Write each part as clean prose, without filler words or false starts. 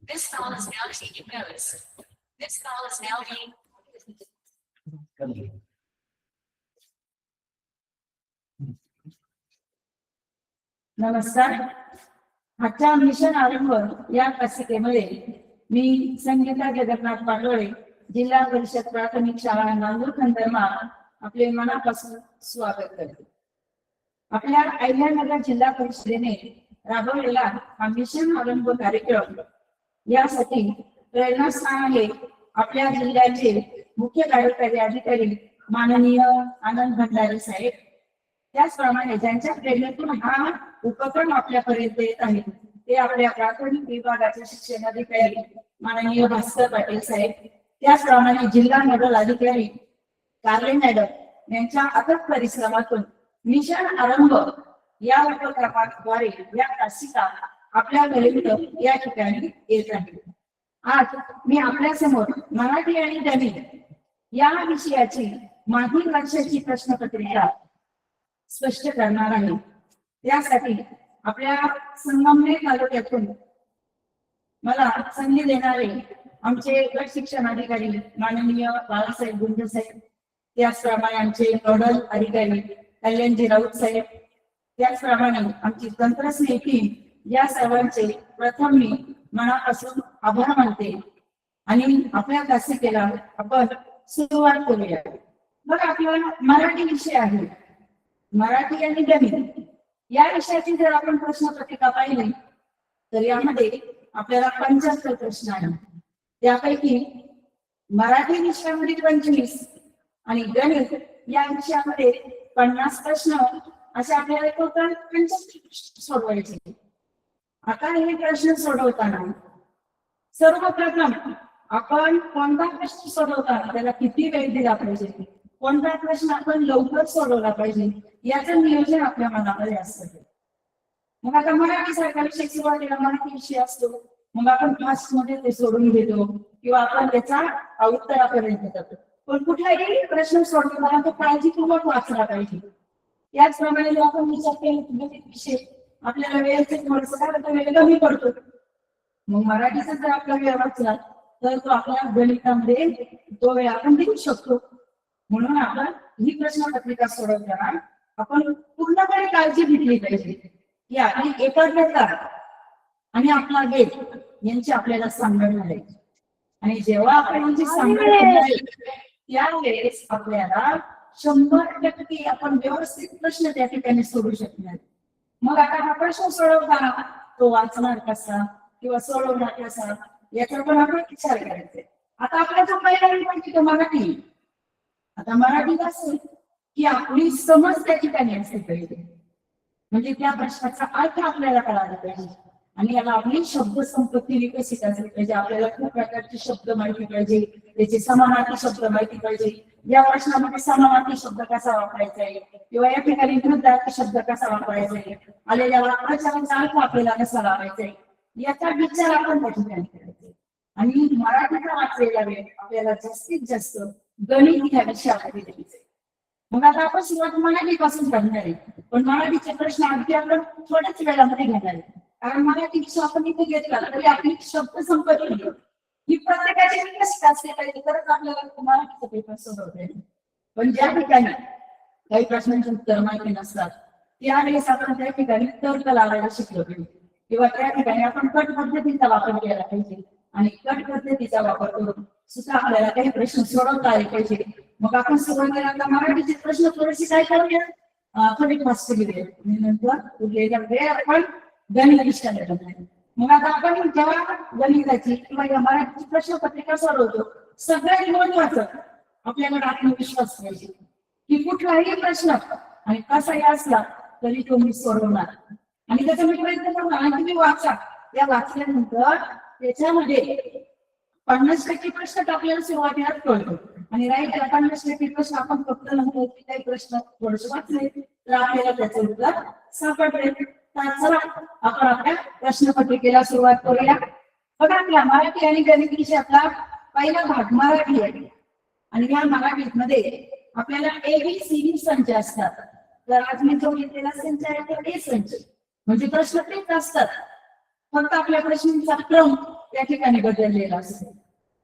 This call is now taking notes. This call is now being. नमस्कार. आजच्या mission आरंभ या मासिकेमध्ये मी संगीता जगन्नाथ पाटोळे, जिल्हा परिषद प्राथमिक शाळा नांदूर खंडरमा आपले मनापासून स्वागत करते. आपल्या अहिल्यानगर जिल्हा परिषदेने राबवलेला हा मिशन आरंभ कार्यक्रम यासाठी प्रेरणास्थान आहे आपल्या जिल्ह्याचे मुख्य कार्यकारी अधिकारी माननीय आनंद भंडारे साहेब. त्याचप्रमाणे ज्यांच्या प्रेरणेतून हा उपक्रम आपल्यापर्यंत येत आहे ते आपल्या प्राथमिक विभागाचे शिक्षणाधिकारी माननीय भास्कर पाटील साहेब. त्याचप्रमाणे जिल्हा नोडल अधिकारी कारले मॅडम यांच्या अथक परिश्रमातून मिशन आरंभ या उपक्रमाद्वारे या तासिका आपल्यापर्यंत या ठिकाणी येत आहे. आज मी आपल्या समोर मराठी आणि गणित या विषयाची मागील वर्षाची प्रश्नपत्रिका स्पष्ट करणार आहे. त्यासाठी आपल्या संगमनेर तालुक्यातून मला संधी देणारे आमचे गट शिक्षण अधिकारी माननीय बाळासाहेब गुंड साहेब, त्याचप्रमाणे आमचे नोडल अधिकारी कल्याणजी राऊत साहेब, त्याचप्रमाणे आमची तंत्रस्नेही टीम, या सर्वांचे प्रथम मी मनापासून आभार मानते आणि आपल्या तासिकेला आपण सुरुवात करूया. बघा, आपला मराठी विषय आहे. मराठी आणि गणित या विषयाची जर आपण प्रश्नपत्रिका पाहिली तर यामध्ये आपल्याला 75 प्रश्न आहेत. त्यापैकी मराठी विषयामध्ये 25 आणि गणित या विषयामध्ये 50 प्रश्न असे आपल्याला टोटल 75 प्रश्न सोडवायचे. आता हे प्रश्न सोडवताना सर्वप्रथम आपण कोणता प्रश्न सोडवताना त्याला किती वेळ दिला पाहिजे, कोणता प्रश्न आपण लवकर सोडवला पाहिजे याचं नियोजन आपल्या मनामध्ये असतं. मग आता मराठी सारखा विषय सुरुवातीला मराठी विषय असतो, मग आपण फास्ट मध्ये ते सोडून घेतो किंवा आपण त्याचा उत्तरापर्यंत जातो. पण कुठलाही प्रश्न सोडवताना तो काळजीपूर्वक वाचला पाहिजे. याचप्रमाणे जर आपण विचार केला विषय आपल्याला वेळेचे थोडंसं काय होतं, वेळ कमी पडतो. मग मराठीचा जर आपला वेळ वाचला तर तो आपल्या गणितामध्ये तो वेळ आपण देऊ शकतो. म्हणून आपण ही प्रश्नपत्रिका सोडवताना आपण पूर्णपणे काळजी घेतली पाहिजे की आपली एकाग्रता आणि आपला वेग यांची आपल्याला सांगड घालायची. आणि जेव्हा आपण यांची सांगड घालायची त्यावेळेस आपल्याला 100% आपण व्यवस्थित प्रश्न त्या ठिकाणी सोडू शकणार. मग आता हा प्रश्न सोडवताना तो वाचणार कसा किंवा सोडवणार कसा याचा पण आपण विचार करायचा. आता आपला जो पहिला विभाग तो मराठी. आता मराठीत असेल की आपली समज त्या ठिकाणी असते पाहिजे, म्हणजे त्या प्रश्नाचा अर्थ आपल्याला कळाला पाहिजे आणि याला आपली शब्द संपत्ती विकसित असली पाहिजे. आपल्याला खूप प्रकारचे शब्द माहिती पाहिजे, त्याचे समानार्थी शब्द माहिती पाहिजे. या प्रश्नामध्ये समानार्थी शब्द कसा वापरायचा आहे किंवा या ठिकाणी विरुद्धार्थी शब्द कसा वापरायचा आहे, आलेल्या वाक्याचा अर्थ आपल्याला कसा लावायचा आहे याचा विचार आपण त्या ठिकाणी करायचा. आणि मराठीचा वाचलेला वेळ आपल्याला जास्तीत जास्त गणित या विषयामध्ये द्यायचे. मग आता आपण सुरुवात मराठीपासून करणार आहे, पण मराठीचे प्रश्न अगदी आपण थोड्याच वेळामध्ये घेणार आहे. कारण मराठी विषय आपण इथे घेतला तरी आपली शब्द संपत्ती ही प्रत्येकाची विकसित असली पाहिजे तरच आपल्याला मराठीचा पेपर सोडवता येईल. पण ज्या ठिकाणी काही प्रश्नांचे उत्तर माहिती नसतात त्यावेळेस आपण त्या ठिकाणी तर्क लावायला शिकलो पाहिजे किंवा त्या ठिकाणी आपण कट पद्धतीचा वापर केला पाहिजे आणि कट पद्धतीचा वापर करून सुद्धा आपल्याला काही प्रश्न सोडवता आले पाहिजे. मग आपण सुरुवातीला आता मराठीचे प्रश्न थोडेसे काय करूया, थोडी फास्ट केली आणि नंतर उरलेल्या वेळ आपण गणित विषयाला करणार. मग आता आपण जेव्हा गणिताची किंवा या मराठीची प्रश्नपत्रिका सोडवतो सगळ्यात महत्वाचं आपल्याकडे आत्मविश्वास पाहिजे की कुठलाही प्रश्न आणि कसाही असला तरी तो मी सोडवणार. आणि त्याचा मी प्रयत्न करणार आणि तुम्ही वाचा. या वाचल्यानंतर त्याच्यामध्ये 50% प्रश्न आपल्याला सुरुवातीलाच कळतो आणि राईट 50% प्रश्न आपण फक्त नंतर काही प्रश्न थोडेसे वाचले तर आपल्याला त्याचं उत्तर सापडले. चला आपण आपल्या प्रश्नपत्रिकेला सुरुवात करूया. बघा, आपल्या मराठी आणि गणित विषयातला पहिला भाग मराठी आहे आणि या मराठीमध्ये आपल्याला ABCD संच असतात. तर आज मी जो घेतलेला संच आहे तो A संच, म्हणजे प्रश्न तेच असतात, फक्त आपल्या प्रश्नांचा क्रम त्या ठिकाणी बदललेला असतो.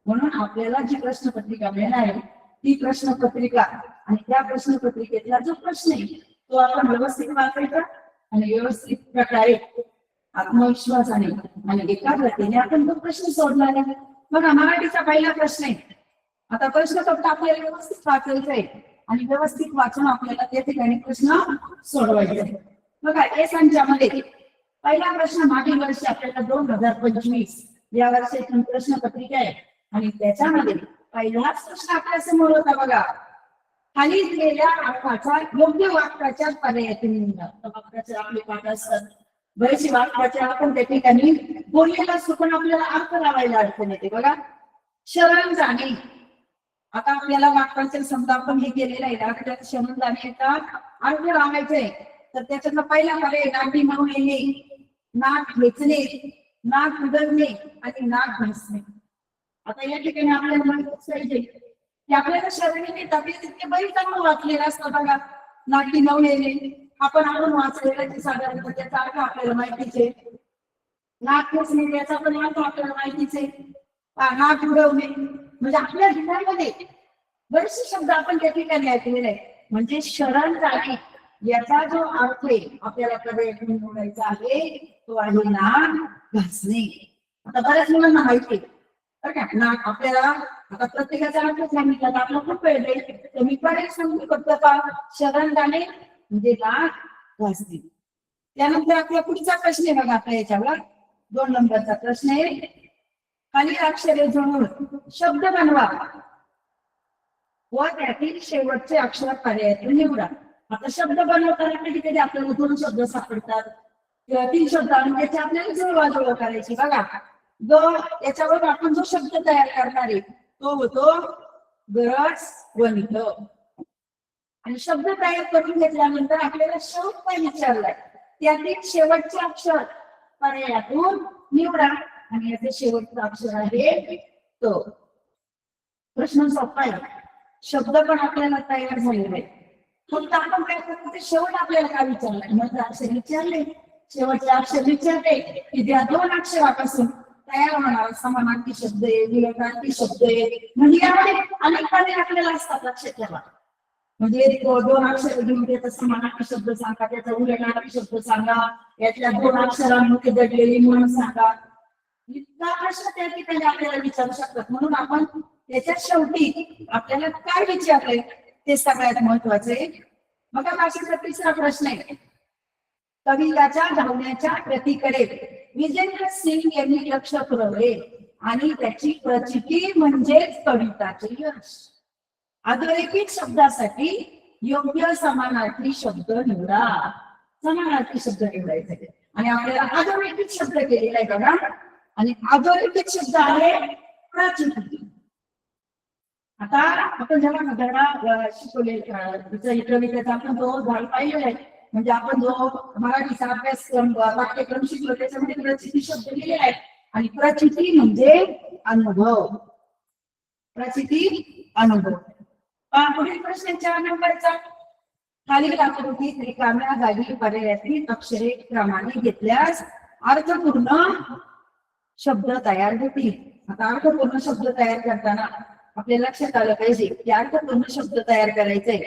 म्हणून आपल्याला जी प्रश्नपत्रिका मिळणार आहे ती प्रश्नपत्रिका आणि त्या प्रश्नपत्रिकेतला जो प्रश्न आहे तो आपण व्यवस्थित वाचायचा आणि व्यवस्थित प्रकारे आत्मविश्वासाने आणि एकाग्रतेने आपण तो प्रश्न सोडणार आहे. बघा, मराठीचा पहिला प्रश्न आहे. आता प्रश्न फक्त आपल्याला व्यवस्थित वाचायचा आहे आणि व्यवस्थित वाचून आपल्याला त्या ठिकाणी प्रश्न सोडवायचे आहे. बघा, या संचामध्ये पहिला प्रश्न मागील वर्षी आपल्याला 2025 या वर्षाची प्रश्नपत्रिका आहे आणि त्याच्यामध्ये पहिलाच प्रश्न आपल्या समोर होता. बघा, खाली दिलेल्या अर्थाचा योग्य वाक्याच्या पर्यायातून निवडा. वाक्याचे आपले पाठ असतात, बरेचसे वाक्याचे आपण त्या ठिकाणी बोललेला चुकून आपल्याला अर्थ लावायला अडचण येते. बघा, शरण जाणे. आता आपल्याला वाक्याचे समजा आपण हे केलेलं आहे, वाक्यात शरण जाण्याचा अर्थ लावायचा आहे तर त्याच्यातला पहिला पर्याय नाटी म्हणून येणे, नाक वेचणे, नाक उघडणे आणि नाक घासणे. आता या ठिकाणी आपल्याला माहिती पाहिजे की आपल्याला शरणीने आपले तितके बरेच चांगलं वाचलेलं असतं. बघा, नाटी नऊ येणे आपण वाचलेला साधारण त्याचा अर्थ आपल्याला माहितीच आहे. नाक वेचणे त्याचा पण अर्थ आपल्याला माहितीच आहे. नाक उडवणे म्हणजे आपल्या जीवनामध्ये बरेचसे शब्द आपण त्या ठिकाणी ऐकलेले आहे. म्हणजे शरण जाणे याचा जो अर्थ आहे आपल्याला पर्यायातून निवडायचा आहे तो आहे नाक घासणे. आता बऱ्याच मुलांना माहिती आहे बरं का, नाक आपल्याला आता प्रत्येकाचा अर्थ सांगितला तर आपला खूप वेळ जाईल तर मी पण एक सांगू फक्त का शरण जाणे म्हणजे नाक घासणे. त्यानंतर आपला पुढचा प्रश्न आहे. बघा, आपल्या याच्यावर 2 नंबरचा प्रश्न आहे. खाली अक्षरे जोडून शब्द बनवा व त्यातील शेवटचे अक्षर पर्यायातून निवडा. आता शब्द बनवताना कधी कधी आपल्याला 2 शब्द सापडतात किंवा 3 शब्द आणि त्याची आपल्याला जुळवाजुळव करायची. बघा, याच्यावर आपण जो शब्द तयार करणार आहे तो होतो गरज वनित. आणि शब्द तयार करून घेतल्यानंतर आपल्याला शेवट काय विचारलाय त्यातील शेवटचे अक्षर पर्यायातून निवडा आणि याचे शेवटचं अक्षर आहे तो. प्रश्न सोपा आहे, शब्द पण आपल्याला तयार झालेला आहे. फक्त आपण काय करतो ते शेवट आपल्याला काय विचारलंय म्हणजे अक्षर विचारले, शेवटचे अक्षर विचारले की त्या 2 अक्षरापासून तयार होणार समानार्थी शब्द आहे, विलोमार्थी शब्द आहे. म्हणजे यामध्ये अनेक पर्याय आपल्याला असतात, लक्षात ठेवा. म्हणजे 2 अक्षर घेऊन त्याचा समानार्थी शब्द सांगा, त्याचा उलटणारा शब्द सांगा, यातल्या 2 अक्षरांमध्ये दडलेली म्हणून सांगा. इतका प्रश्न त्या ठिकाणी आपल्याला विचारू शकतात. म्हणून आपण त्याच्या शेवटी आपल्याला काय विचारलंय ते सगळ्यात महत्वाचे. बघा, भाषेचा 3रा प्रश्न आहे. कविताच्या धावण्याच्या प्रतीकडे विजेंद्र सिंग यांनी लक्ष पुरवले आणि त्याची प्रचिती म्हणजेच कविताचे यश. अधोरेखित शब्दासाठी योग्य समानार्थी शब्द निवडा. समानार्थी शब्द निवडायचे आणि आपल्याला अधोरेखित शब्द केलेला आहे. बघा, आणि अधोरेखित शब्द आहे प्रचिती. आता आपण जेव्हा धडा शिकवले कवितेचा आपण जो भाग पाहिलेला आहे म्हणजे आपण जो मराठीचा अभ्यासक्रम पाठ्यक्रम शिकलो त्याच्यामध्ये प्रचिती शब्द लिहिलेला आहे. आणि प्रचिती म्हणजे अनुभव. प्रचिती अनुभव. पुढील प्रश्न 4 नंबरचा. खालील आकृतीत रिकाम्या जागी पर्यायातील अक्षरे क्रमाने घेतल्यास अर्थपूर्ण शब्द तयार होतील. आता अर्थपूर्ण शब्द तयार करताना आपल्या लक्षात आलं पाहिजे की अर्थपूर्ण शब्द तयार करायचे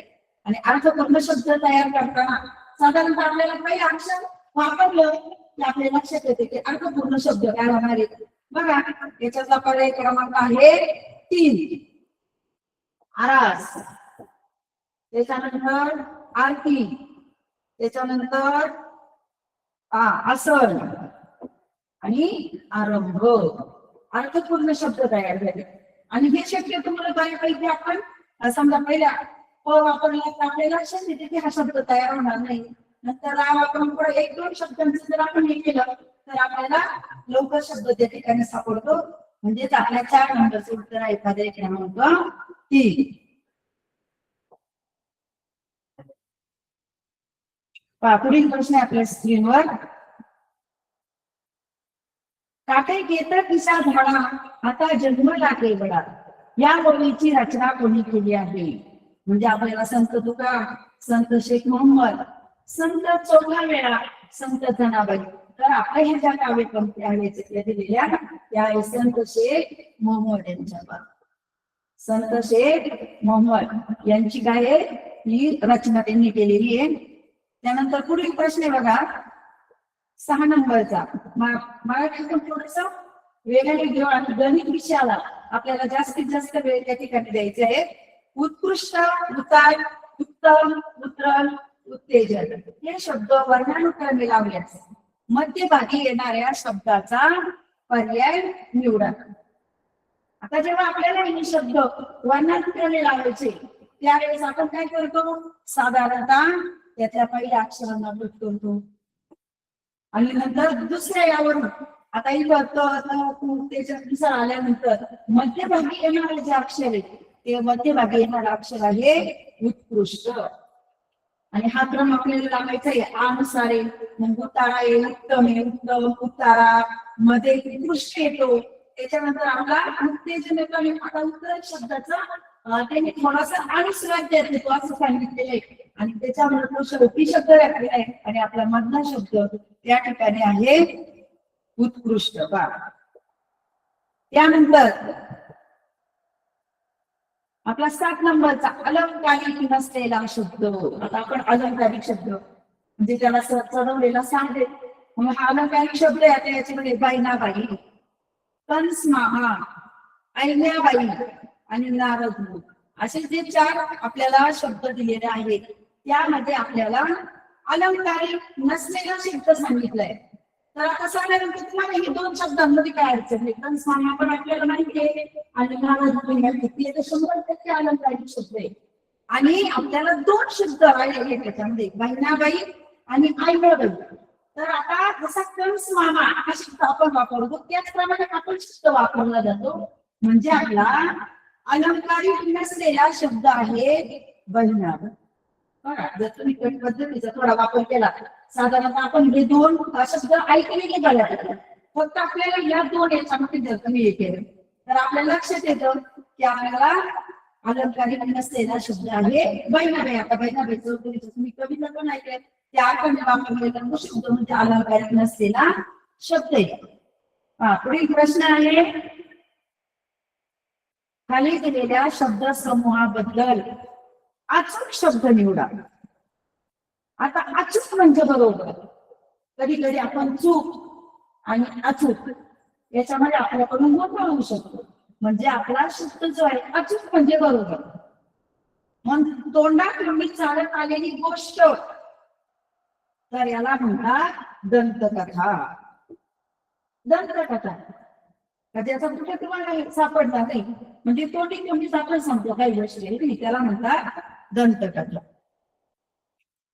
आणि अर्थपूर्ण शब्द तयार करताना साधारणतः आपल्याला काही अक्षर वापरलं की आपल्या लक्षात येते की अर्थपूर्ण शब्द काय होणार आहे. बघा, याच्याचा पर्याय क्रमांक आहे 3. आरास, त्याच्यानंतर आरती, त्याच्यानंतर आसन आणि आरंभ. अर्थपूर्ण शब्द तयार झाले आणि हे शक्य तुम्हाला बऱ्यापैकी आपण समजा पहिल्या वापरला तर आपल्याला लक्षात येते की हा शब्द तयार होणार नाही. नंतर आपण पुढे 1-2 शब्दांचं जर आपण हे केलं तर आपल्याला लवकर शब्द त्या ठिकाणी सापडतो. म्हणजेच आपल्या 4 नंबरचं उत्तर आहे एखाद्या क्रमांक 3. पुढील प्रश्न आहे आपल्या स्क्रीनवर. काटे घेत किसा झाडा आता जन्मला केवडा या ओळीची रचना कोणी केली आहे. म्हणजे आपल्याला संत तुका, संत शेख मोहम्मद, संत चौघा वेळा, संत जनाबाई तर आपल्या ह्या ज्या काव्यपंक्ती आहेत दिलेल्या त्या संत शेख मोहम्मद यांच्या संत शेख मोहम्मद यांची काय आहे ही रचना त्यांनी केलेली आहे. त्यानंतर पुढील प्रश्न आहे बघा 6 नंबरचा. मराठीतून थोडस वेगळं घेऊ आणि गणित विषयाला आपल्याला जास्तीत जास्त वेळ त्या ठिकाणी द्यायचे आहे. उत्कृष्ट, उतार, उत्तम, उतरल, उत्तेजन हे शब्द वर्णानुक्रमे लावल्यास मध्यभागी येणाऱ्या शब्दाचा पर्याय निवडा. आता जेव्हा आपल्याला हे शब्द वर्णानुक्रमे लावायचे त्यावेळेस आपण काय करतो, साधारणतः त्याच्या पहिल्या अक्षरांना भेट करतो आणि नंतर दुसऱ्या यावरून आता इथं त्याच्यानुसार आल्यानंतर मध्यभागी येणारे जे अक्षर आहे ते मध्यभागी येणारं अक्षर आहे उत्कृष्ट. आणि हा क्रम आपल्याला लावायचा आहे अनुसार आहे. मग उतारा आहे, उत्तम आहे, उत्तम, उतारा, मध्ये उत्कृष्ट येतो. त्याच्यानंतर आपला उत्तेजन येतो आणि आता उत्तर शब्दाचा त्यांनी थोडासा अनुस्वार देतो असं सांगितलेलं आहे आणि त्याच्यामध्ये तो शेवटी शब्द राखलेला आहे आणि आपला मधला शब्द त्या ठिकाणी आहे उत्कृष्ट. त्यानंतर आपला 7 नंबरचा अलंकारिक नसलेला शब्द. आता आपण अलंकारिक शब्द म्हणजे त्याला चढवलेला सांगते. मग हा अलंकारिक शब्द आहे. आता याच्यामध्ये बाईनाबाई, कंसमामा, ऐल्याबाई आणि नारद असे जे 4 आपल्याला शब्द दिलेले आहेत त्यामध्ये आपल्याला अलंकारिक नसलेला शब्द सांगितलाय. तर आता सांगल्यानंतर तुम्हाला हे 2 शब्दांमध्ये काय अडचण आहे. कंसमामा पण आपल्याला माहिती आहे आणि नारद पण माहिती आहे. 100% अलंकारिक शब्द आहे आणि आपल्याला 2 शब्द आलेले त्याच्यामध्ये बहिणाबाई आणि आईबाई. तर आता जसा कंसमामा हा शब्द आपण वापरतो त्याचप्रमाणे आपण शब्द वापरला जातो म्हणजे आपला अलंकारिक नसलेला शब्द आहे बहिणाबाई. बघा जर तुम्ही पद्धतीचा थोडा वापर केला साधारणतः आपण हे 2 शब्द ऐकले बघा फक्त आपल्याला या 2 याच्यामध्ये जर तुम्ही हे केलं तर आपल्या लक्षात येतं की आपल्याला अलंकारिक नसलेला शब्द आहे बहिणाबाई. आता बहिणाबाईचं तुम्ही कविता पण ऐकले त्या आपण वापरलेला तो शब्द म्हणजे अलंकारिक नसलेला शब्द आहे. पुढील प्रश्न आहे खाली दिलेल्या शब्द समूहाबद्दल अचूक शब्द निवडा. आता अचूक म्हणजे बरोबर. कधी कधी आपण चूक आणि अचूक याच्यामध्ये आपल्याकडून गोंधळ होऊ शकतो. म्हणजे आपला शब्द जो आहे अचूक म्हणजे बरोबर. मग तोंडात चालत आलेली गोष्ट तर याला म्हणतात दंतकथा. दंतकथा त्याचा कुठे तुम्हाला सापडणार नाही म्हणजे तोंडी आपण सांगतो काही गोष्टी त्याला म्हणतात दंतकथा.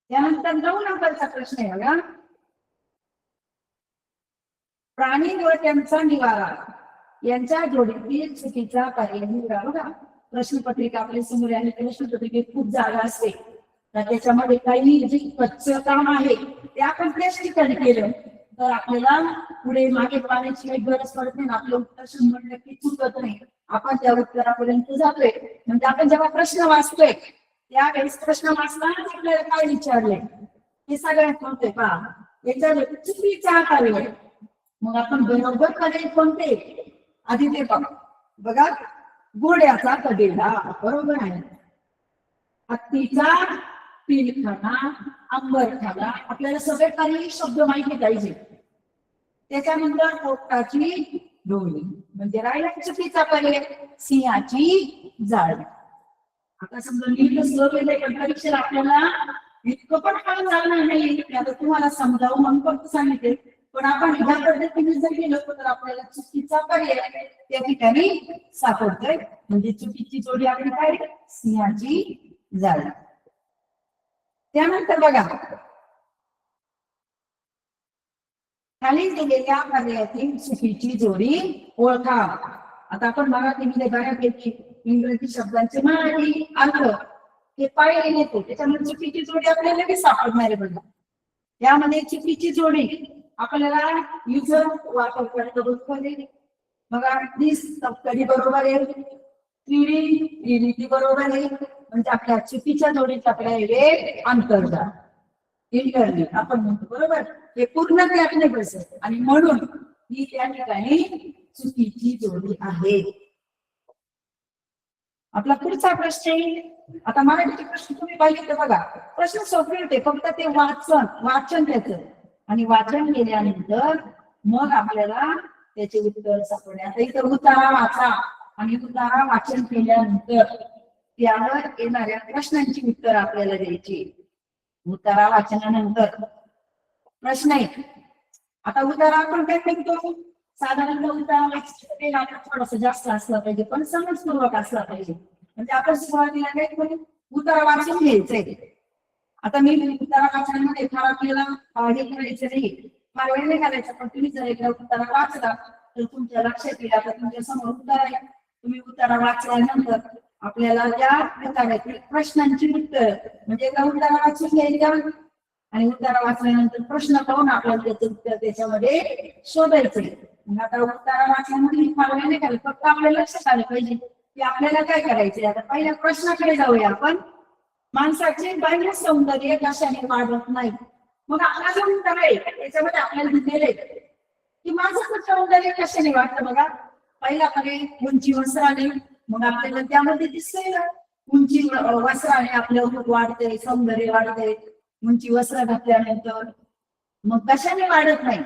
त्यानंतर 9 नंबरचा प्रश्न आहे बघा. प्राणी व त्यांचा निवारा यांच्या जोडीतील चुकीचा पर्याय निवडा. बघा प्रश्नपत्रिका आपल्या समोर आली. प्रश्नपत्रिकेत खूप जागा असते तर त्याच्यामध्ये काही जे कच्चं काम आहे ते आपण त्याच ठिकाणी केलं तर आपल्याला पुढे मागे पाण्याची काही गरज पडत नाही. आपलं उत्तर 100% चुकत नाही. आपण त्या उत्तरापर्यंत जातोय. म्हणजे आपण जेव्हा प्रश्न वाचतोय त्यावेळेस प्रश्न वाचतानाच आपल्याला काय विचारलंय हे सगळ्यात होते पहा. याच्या चुकीचा पर्याय मग आपण बरोबर पर्याय कोणते आधी ते बघा. घोड्याचा कडेला बरोबर आहे. हत्तीचा पिलखाना, अंबरखाना आपल्याला सगळे काही शब्द माहिती पाहिजे. त्याच्यानंतर पोपटाची डोळी म्हणजे राहिला चुकीचा पर्याय सिंहाची जाळ. आता समजा नीट केलंय पण परीक्षेला आपल्याला इतकं पण काम चालणार नाही. आता तुम्हाला समजावून म्हणून फक्त सांगितले पण आपण ह्या पद्धतीने जर गेलो तर आपल्याला चुकीचा पर्याय त्या ठिकाणी सापडतोय. म्हणजे चुकीची जोडी आपली काय सिंहाची जाळ. त्यानंतर बघा खाली दिलेल्या पर्यायातील चुकीची जोडी ओळखा. आता आपण मराठीमध्ये बऱ्यापैकी इंग्रजी शब्दांचे मराठी अर्थ हे पाहिलेले येते त्याच्यामध्ये चुकीची जोडी आपल्याला लगेच सापडणार आहे. बघा यामध्ये चुकीची जोडी आपल्याला युजर वापर करतो. बघा दिस कधी बरोबर आहे. त्रिरीती बरोबर आहे. म्हणजे आपल्या चुकीच्या जोडीत आपल्या वेळ अंतर्जात इंटरनेट आपण म्हणतो बरोबर. हे पूर्ण त्यात नाही बसत आणि म्हणून ही त्या ठिकाणी चुकीची जोडी आहे. आपला पुढचा प्रश्न येईल. आता मराठीचे प्रश्न तुम्ही पाहिजे तर बघा, प्रश्न सोपे होते, फक्त ते वाचन त्याचं आणि वाचन केल्यानंतर मग आपल्याला त्याचे उत्तर सापडले. आता इथं उतारा वाचा आणि उतारा वाचन केल्यानंतर त्यावर येणाऱ्या प्रश्नांची उत्तर आपल्याला द्यायची. उतारा वाचनानंतर प्रश्न आहे. आता उतारा आपण काय करतो, साधारणतः उतारा वाचन थोडस जास्त असलं पाहिजे, पण समजपूर्वक असला पाहिजे. म्हणजे आपण सुरुवातीला काय करू, उतारा वाचून घ्यायचंय. आता मी उतारा वाचनामध्ये फार आपल्याला हे करायचं नाही, फार वेळ नाही घालायचा, पण तुम्ही जर एकदा उतारा वाचला तर तुमच्या लक्षात येईल. आता तुमच्या समोर उतारा आहे, तुम्ही उतारा वाचल्यानंतर आपल्याला त्या उतारातील प्रश्नांची उत्तर, म्हणजे एकदा उतारा वाचून घ्यायचा आणि उतारा वाचल्यानंतर प्रश्न पाहून आपल्याला त्याचं उत्तर त्याच्यामध्ये शोधायचंय. आता उतारा वाचल्यामध्ये फार वेळ नाही घालत, फक्त आपल्याला लक्षात आलं पाहिजे की आपल्याला काय करायचंय. आता पहिल्या प्रश्नाकडे जाऊया आपण. माणसाचे बाह्य सौंदर्य कशाने वाढत नाही. मग आपला जो उत्तर आहे त्याच्यामध्ये आपल्याला दिलेलं आहे की माणसाचं सौंदर्य कशाने वाढतं. बघा, पहिला पर्याय उंची वस्त्राने. मग आपल्याला त्यामध्ये दिसतंय ना, उंची वस्त्राने आपलं रूप वाढतंय, सौंदर्य वाढतंय. उंची वस्त्र घातल्यानंतर मग कशाने वाढत नाही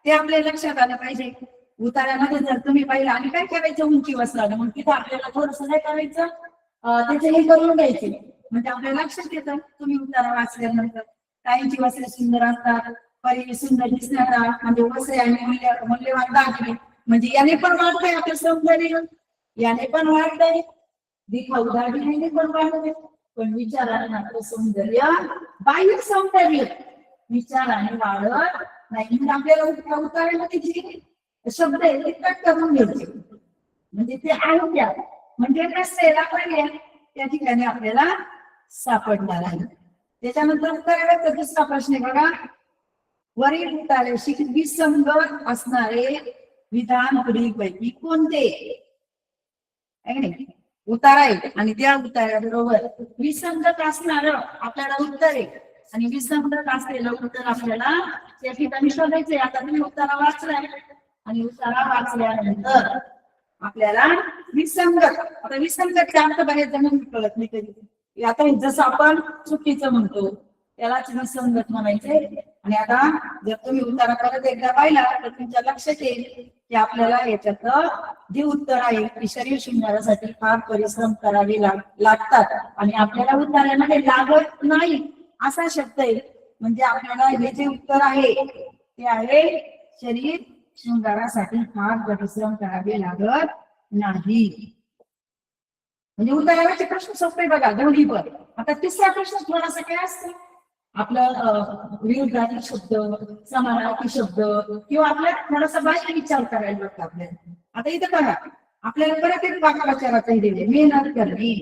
ते आपल्याला लक्षात आलं पाहिजे. उतार्यामध्ये जर तुम्ही पाहिलं आणि काय करायचं उंची वस्त्राने, मग तिथं आपल्याला थोडस काय करायचं, त्याचे हे करून घ्यायचे, म्हणजे आपल्याला लक्षात येतं. तुम्ही उतारा वाचल्यानंतर काहींची वस्त्रे सुंदर असतात, काही सुंदर दिसण्याचा म्हणजे वस्त्रे आणि मूल्यवान दागिने, म्हणजे याने पण वाढतंय आपलं सौंदर्य, याने पण वाढतंय, दिखाऊ दागिने पण वाढतंय. पण विचाराने आपलं सौंदर्य, बाह्य सौंदर्य विचाराने वाढत नाही. म्हणजे आपल्याला उतार्यामध्ये जे शब्द आहे ते कट करून घ्यायचे, म्हणजे ते आहे त्या, म्हणजे नसेल पर्याय त्या ठिकाणी आपल्याला सापडणार आहे. त्याच्यानंतर उत्तराचा दुसरा प्रश्न आहे बघा, वरील उतार्याशी विसंगत असणारे विधान पुढीलपैकी कोणते. उतारा आहे आणि त्या उतार्याबरोबर विसंगत असणार आपल्याला उत्तर आहे आणि विसंगत असलेलं उत्तर आपल्याला त्या ठिकाणी शोधायचंय. आता तुम्ही उतारा वाचलाय आणि उतारा वाचल्यानंतर आपल्याला विसंगत, आता विसंगत अर्थ बरेच जण कळत नाही कधी. आता जसं आपण चुकीचं म्हणतो त्यालाच विसंगत म्हणायचे. आणि आता जर तुम्ही उतारा परत एकदा पाहिला तर तुमच्या लक्षात येईल की आपल्याला याच्यात जे उत्तर आहे ते शरीर शृंगारासाठी फार परिश्रम करावे लागतात आणि आपल्याला उतार्यामध्ये लागत नाही असा शब्द आहे. म्हणजे आपल्याला हे जे उत्तर आहे ते आहे शरीर शृंगारासाठी फार परिश्रम करावे लागत नाही. म्हणजे उतार्याचे प्रश्न सोपे बघा दोन्ही पण. आता तिसरा प्रश्न थोडासा काय असतो, आपलं विरुद्धार्थी शब्द, समानार्थी शब्द किंवा आपल्याला थोडासा बाह्य विचार करायला लागतो आपल्याला. आता इथं बघा, आपल्याला परत एक वाक्प्रचाराचा दिले, मेहनत करणे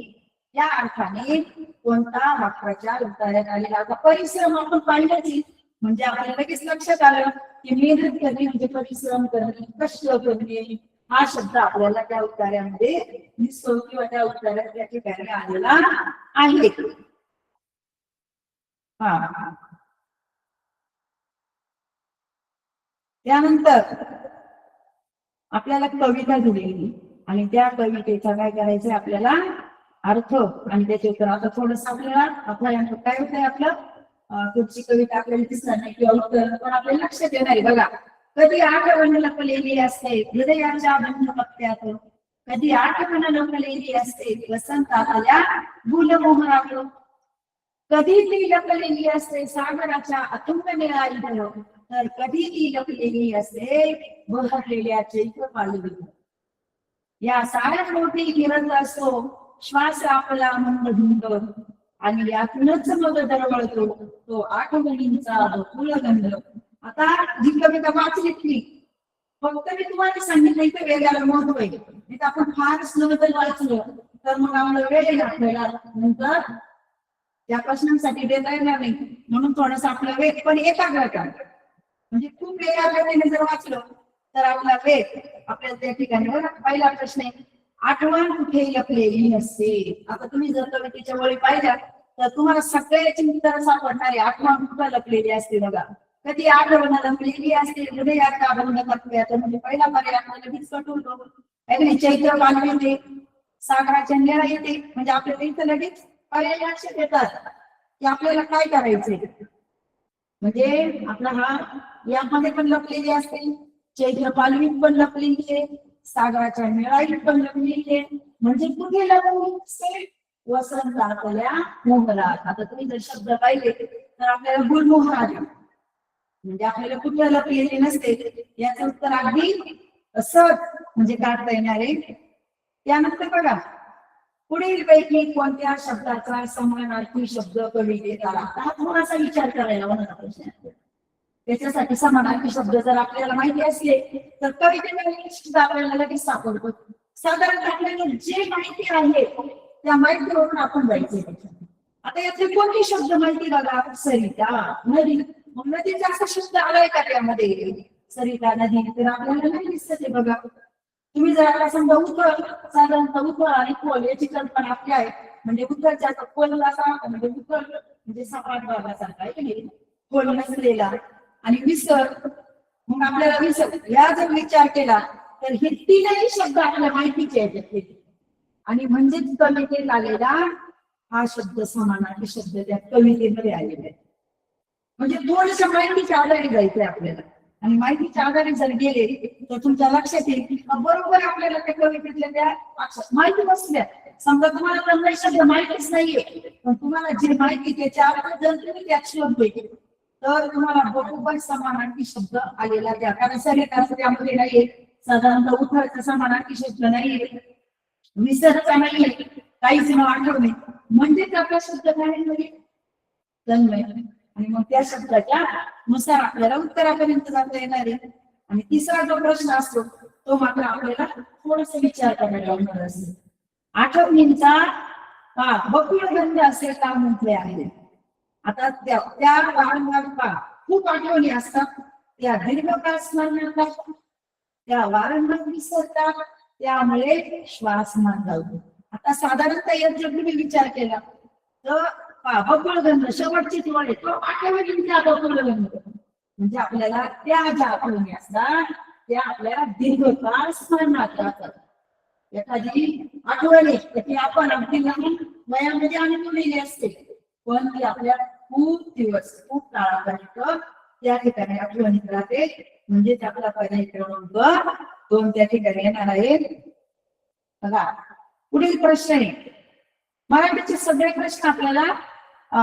या अर्थाने कोणता वाक्प्रचार उतार्यात आलेला. आता परिश्रम आपण पाहिल्याची, म्हणजे आपल्याला लगेच लक्षात आलं की मेहनत करणे म्हणजे परिश्रम करणे, कष्ट करणे हा शब्द आपल्याला त्या उतार्यामध्ये दिसतो किंवा त्या उतार्यात त्या ठिकाणी आलेला आहे. त्यानंतर आपल्याला कविता दिलेली आणि त्या कवितेचा काय करायचंय आपल्याला अर्थ आणि त्याचे उत्तर. आता थोडस आपल्याला काय होतंय, आपलं पुढची कविता आपल्याला दिसणार नाही किंवा उत्तर पण आपल्याला लक्षात येणार आहे. बघा, कधी आठवण लपलेली असते हृदयाच्या बंद पत्त्यात, कधी आठवण लपलेली असते वसंतातल्या गुलमोहरात, कधी ती लपलेली असते सागराच्या अथुंग निळाईवर, तर कधी ती लपलेली असते बहरलेल्या चैत्रपाळीवर. या साऱ्यात मोठी गिरंद असतो श्वास आपला मंदधुंद आणि यातूनच मग दरवळतो तो आठवणींचा बकुळ गंध. आता जी कविता वाचली फक्त मी तुम्हाला सांगितलं इथं वेगाला महत्व आहे. तिथं आपण फार स्लो जर वाचलं तर मग आम्हाला वेळ आपल्याला नंतर त्या प्रश्नांसाठी देता येणार नाही. म्हणून थोडस आपला वेग पण एकाग्रता, म्हणजे खूप एकाग्रतेने जर वाचलं तर आपला वेग आपल्याला त्या ठिकाणी. पहिला प्रश्न आहे, आठवण कुठे लपलेली असते. आता तुम्ही जर कवितेच्या वळी पाहिल्या तर तुम्हाला सगळ्याची उत्तर सापडणारे आठवण कुठे लपलेली असते. बघा, कधी आठवण लपलेली असते हृदयात अभंग तत्व्यात म्हणजे पहिला पर्याय आपल्याला लगेच कटवतो. अगदी चैत्र पालवी येते, सागराच्या निळा येते, म्हणजे आपल्याला इथं लगेच पर्याय लक्षात येतात की आपल्याला काय करायचंय. म्हणजे आपला हा यामध्ये पण लपलेली असते, चैत्र पालवीत पण लपलेली आहे, सागराच्या निळाईत पण लपलेली आहे. म्हणजे कुठे लपलेली असते? वसंत आपल्या मोहरात. आता तुम्ही जर शब्द पाहिले तर आपल्याला गुलमोहर आले, म्हणजे आपल्याला कुठे लपलेली नसते. याचं उत्तर अगदी असं म्हणजे काढता येणार आहे. त्यानंतर बघा, पुढील पैकी कोणत्या शब्दाचा समानार्थी शब्द कवितेत आला? हा थोडासा विचार करायला होणार प्रश्न आहे. त्याच्यासाठी समानार्थी शब्द जर आपल्याला माहिती असले तर कवितेमध्ये शब्द आपल्याला लगेच सापडतो. साधारण आपल्याला जे माहिती आहे त्या माहितीवरून आपण जायचे. आता यातले कोणते शब्द माहिती बघा? सरिता, नदी. मग नदीचा असा शब्द आलाय का त्यामध्ये? सरिता, नदी. तर आपल्याला नाही दिसत ते बघा. तुम्ही जर आता समजा उथळ, साधारणतः उथळ आणि खोल याची कल्पना आपली आहे. म्हणजे उथळच्या खोल असा म्हणजे उथळ म्हणजे सपाट भागासारखा आहे की नाही, खोल नसलेला. आणि विसर, मग आपल्याला विसर या जर विचार केला तर हे तीनही शब्द आपल्या माहितीचे आहेत. आणि म्हणजेच कवितेत आलेला हा शब्द समानार्थी शब्द त्या कवितेमध्ये आलेला आहे. म्हणजे थोडस माहितीच्या आधारे जायचंय आपल्याला. आणि माहितीच्या आधारे जर गेले तर तुमच्या लक्षात येईल की बरोबर आपल्याला त्या कवितेतल्या त्या अक्षर माहिती नसल्या. समजा तुम्हाला तर शब्द माहितीच नाहीये, पण तुम्हाला जे माहिती त्याच्या अर्थ जर तुम्ही त्यात शोधले तर तुम्हाला बरोबर समानार्थी शब्द आलेला द्या. कारण सरिताचं त्यामध्ये नाहीये, साधारणतः उथळचा समानार्थी शब्द नाहीये, विसरचा नाहीये, काहीच न आठवणे. म्हणजेच आपला शब्द काय म्हणजे तन्मय. आणि मग त्या शब्दाच्या नुसार आपल्याला उत्तरापर्यंत जाता येणार आहे. आणि तिसरा जो प्रश्न असतो तो मात्र आपल्याला थोडस विचार करायला होणार असेल. आठवणींचा बकुळ गंध असे का म्हटले आहे? आता त्या वारंवार खूप आठवणी असतात, त्या दीर्घकाळ स्मरणात, त्या वारंवार विसरतात, त्यामुळे श्वास मानला. आता साधारणतः यात जर तुम्ही विचार केला तर बकुळगंध शेवटची ओळ आहे, तो आठवणींचा बकुळगंध. म्हणजे आपल्याला त्या ज्या आठवणी असतात त्या आपल्याला दीर्घकाळ स्मरणात राहतात. एखादी आठवण ती आपण अगदी लहान वयामध्ये अनुभवलेली असते, पण ती आपल्या खूप दिवस खूप काळापर्यंत त्या ठिकाणी आठवणीत राहते. म्हणजे आपला पर्याय क्रमांक 2 त्या ठिकाणी येणार आहे. बघा, पुढील प्रश्न आहे. मराठीचे सगळे प्रश्न आपल्याला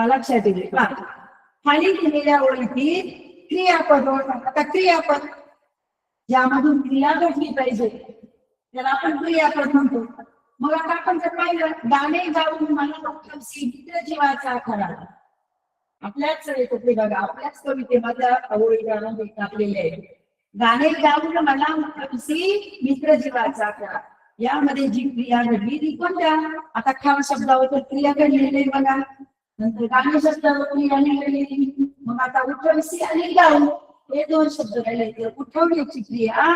लक्षात येईल. खाली दिलेल्या ओळीतील क्रियापद ओळखा. आता क्रियापद ज्यामधून क्रिया घडली पाहिजे त्याला आपण क्रियापद म्हणतो. मग आता आपण जर पाहिलं, गाणे गाऊन मला मित्र जीवाचा खरा. आपल्याच येते बघा, आपल्याच कवितेमध्ये ओळी गाणं टाकलेले आहे. गाणे गाऊन मला मित्र जीवाचा खरा. यामध्ये जी क्रिया घडली ती कोणत्या? आता खाव शब्दावर क्रिया घडलेली बघा, नंतर गाणे शब्दावर क्रिया घडलेली. मग आता उठवसी आणि गाऊ हे 2 शब्द राहिले. उठवण्याची क्रिया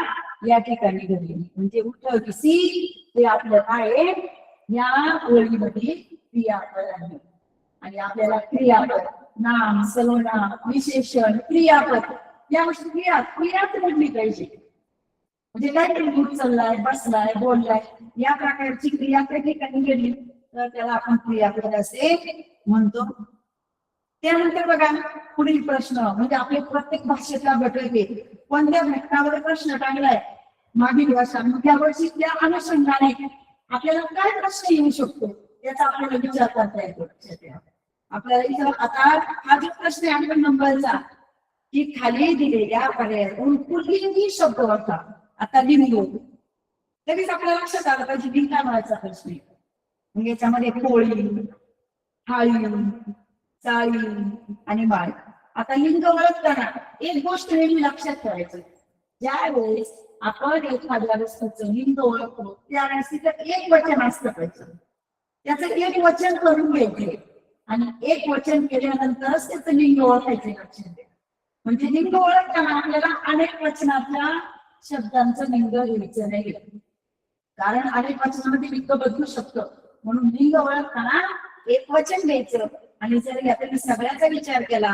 या ठिकाणी घडली. म्हणजे उठवसी ते आपलं काय या ओळीमध्ये क्रियापद आहे. आणि आपल्याला क्रियापद नाम, सर्वनाम, विशेषण, क्रियापद या गोष्टी क्रियाच घडली पाहिजे. म्हणजे काहीतरी उचललाय, बसलाय, बोललाय या प्रकारची क्रिया त्या ठिकाणी घडली तर त्याला आपण क्रियापद असे म्हणतो. त्यानंतर बघा, पुढील प्रश्न म्हणजे आपले प्रत्येक भाषेतला घटक आहे. कोणत्या घटकावर प्रश्न टाकलाय मागील वर्षात, मग त्या वर्षी त्या अनुषंगाने आपल्याला काय प्रश्न येऊ शकतो याचा आपल्याला विचार करता येतो. आपल्याला इथं आता हा जो प्रश्न आहे 8 नंबरचा की खाली दिलेल्या पर्यायातून पुढील शब्द होता. आता लिंग लगेच आपल्या लक्षात आलं पाहिजे लिंगाचा प्रश्न आहे. मग याच्यामध्ये पोळी, थाळी, चाळी आणि माळ. आता लिंग ओळखताना एक गोष्ट नेहमी लक्षात ठेवायचं, ज्या वेळेस आपण एखाद्या वस्तूचं लिंग ओळखतो त्यावेळेस तिथं एक वचन असतं पाहिजे. त्याचं एक वचन करून घ्यायचे आणि एक वचन केल्यानंतरच त्याचं लिंग ओळखायचे लक्षात द्या. म्हणजे लिंग ओळखताना आपल्याला अनेक वचनाच्या शब्दांचं लिंग घ्यायचं नाही, कारण अनेक वचनामध्ये लिंग बदलू शकतं. म्हणून लिंग ओळखताना एक वचन घ्यायचं. आणि जर यापैकी सगळ्याचा विचार केला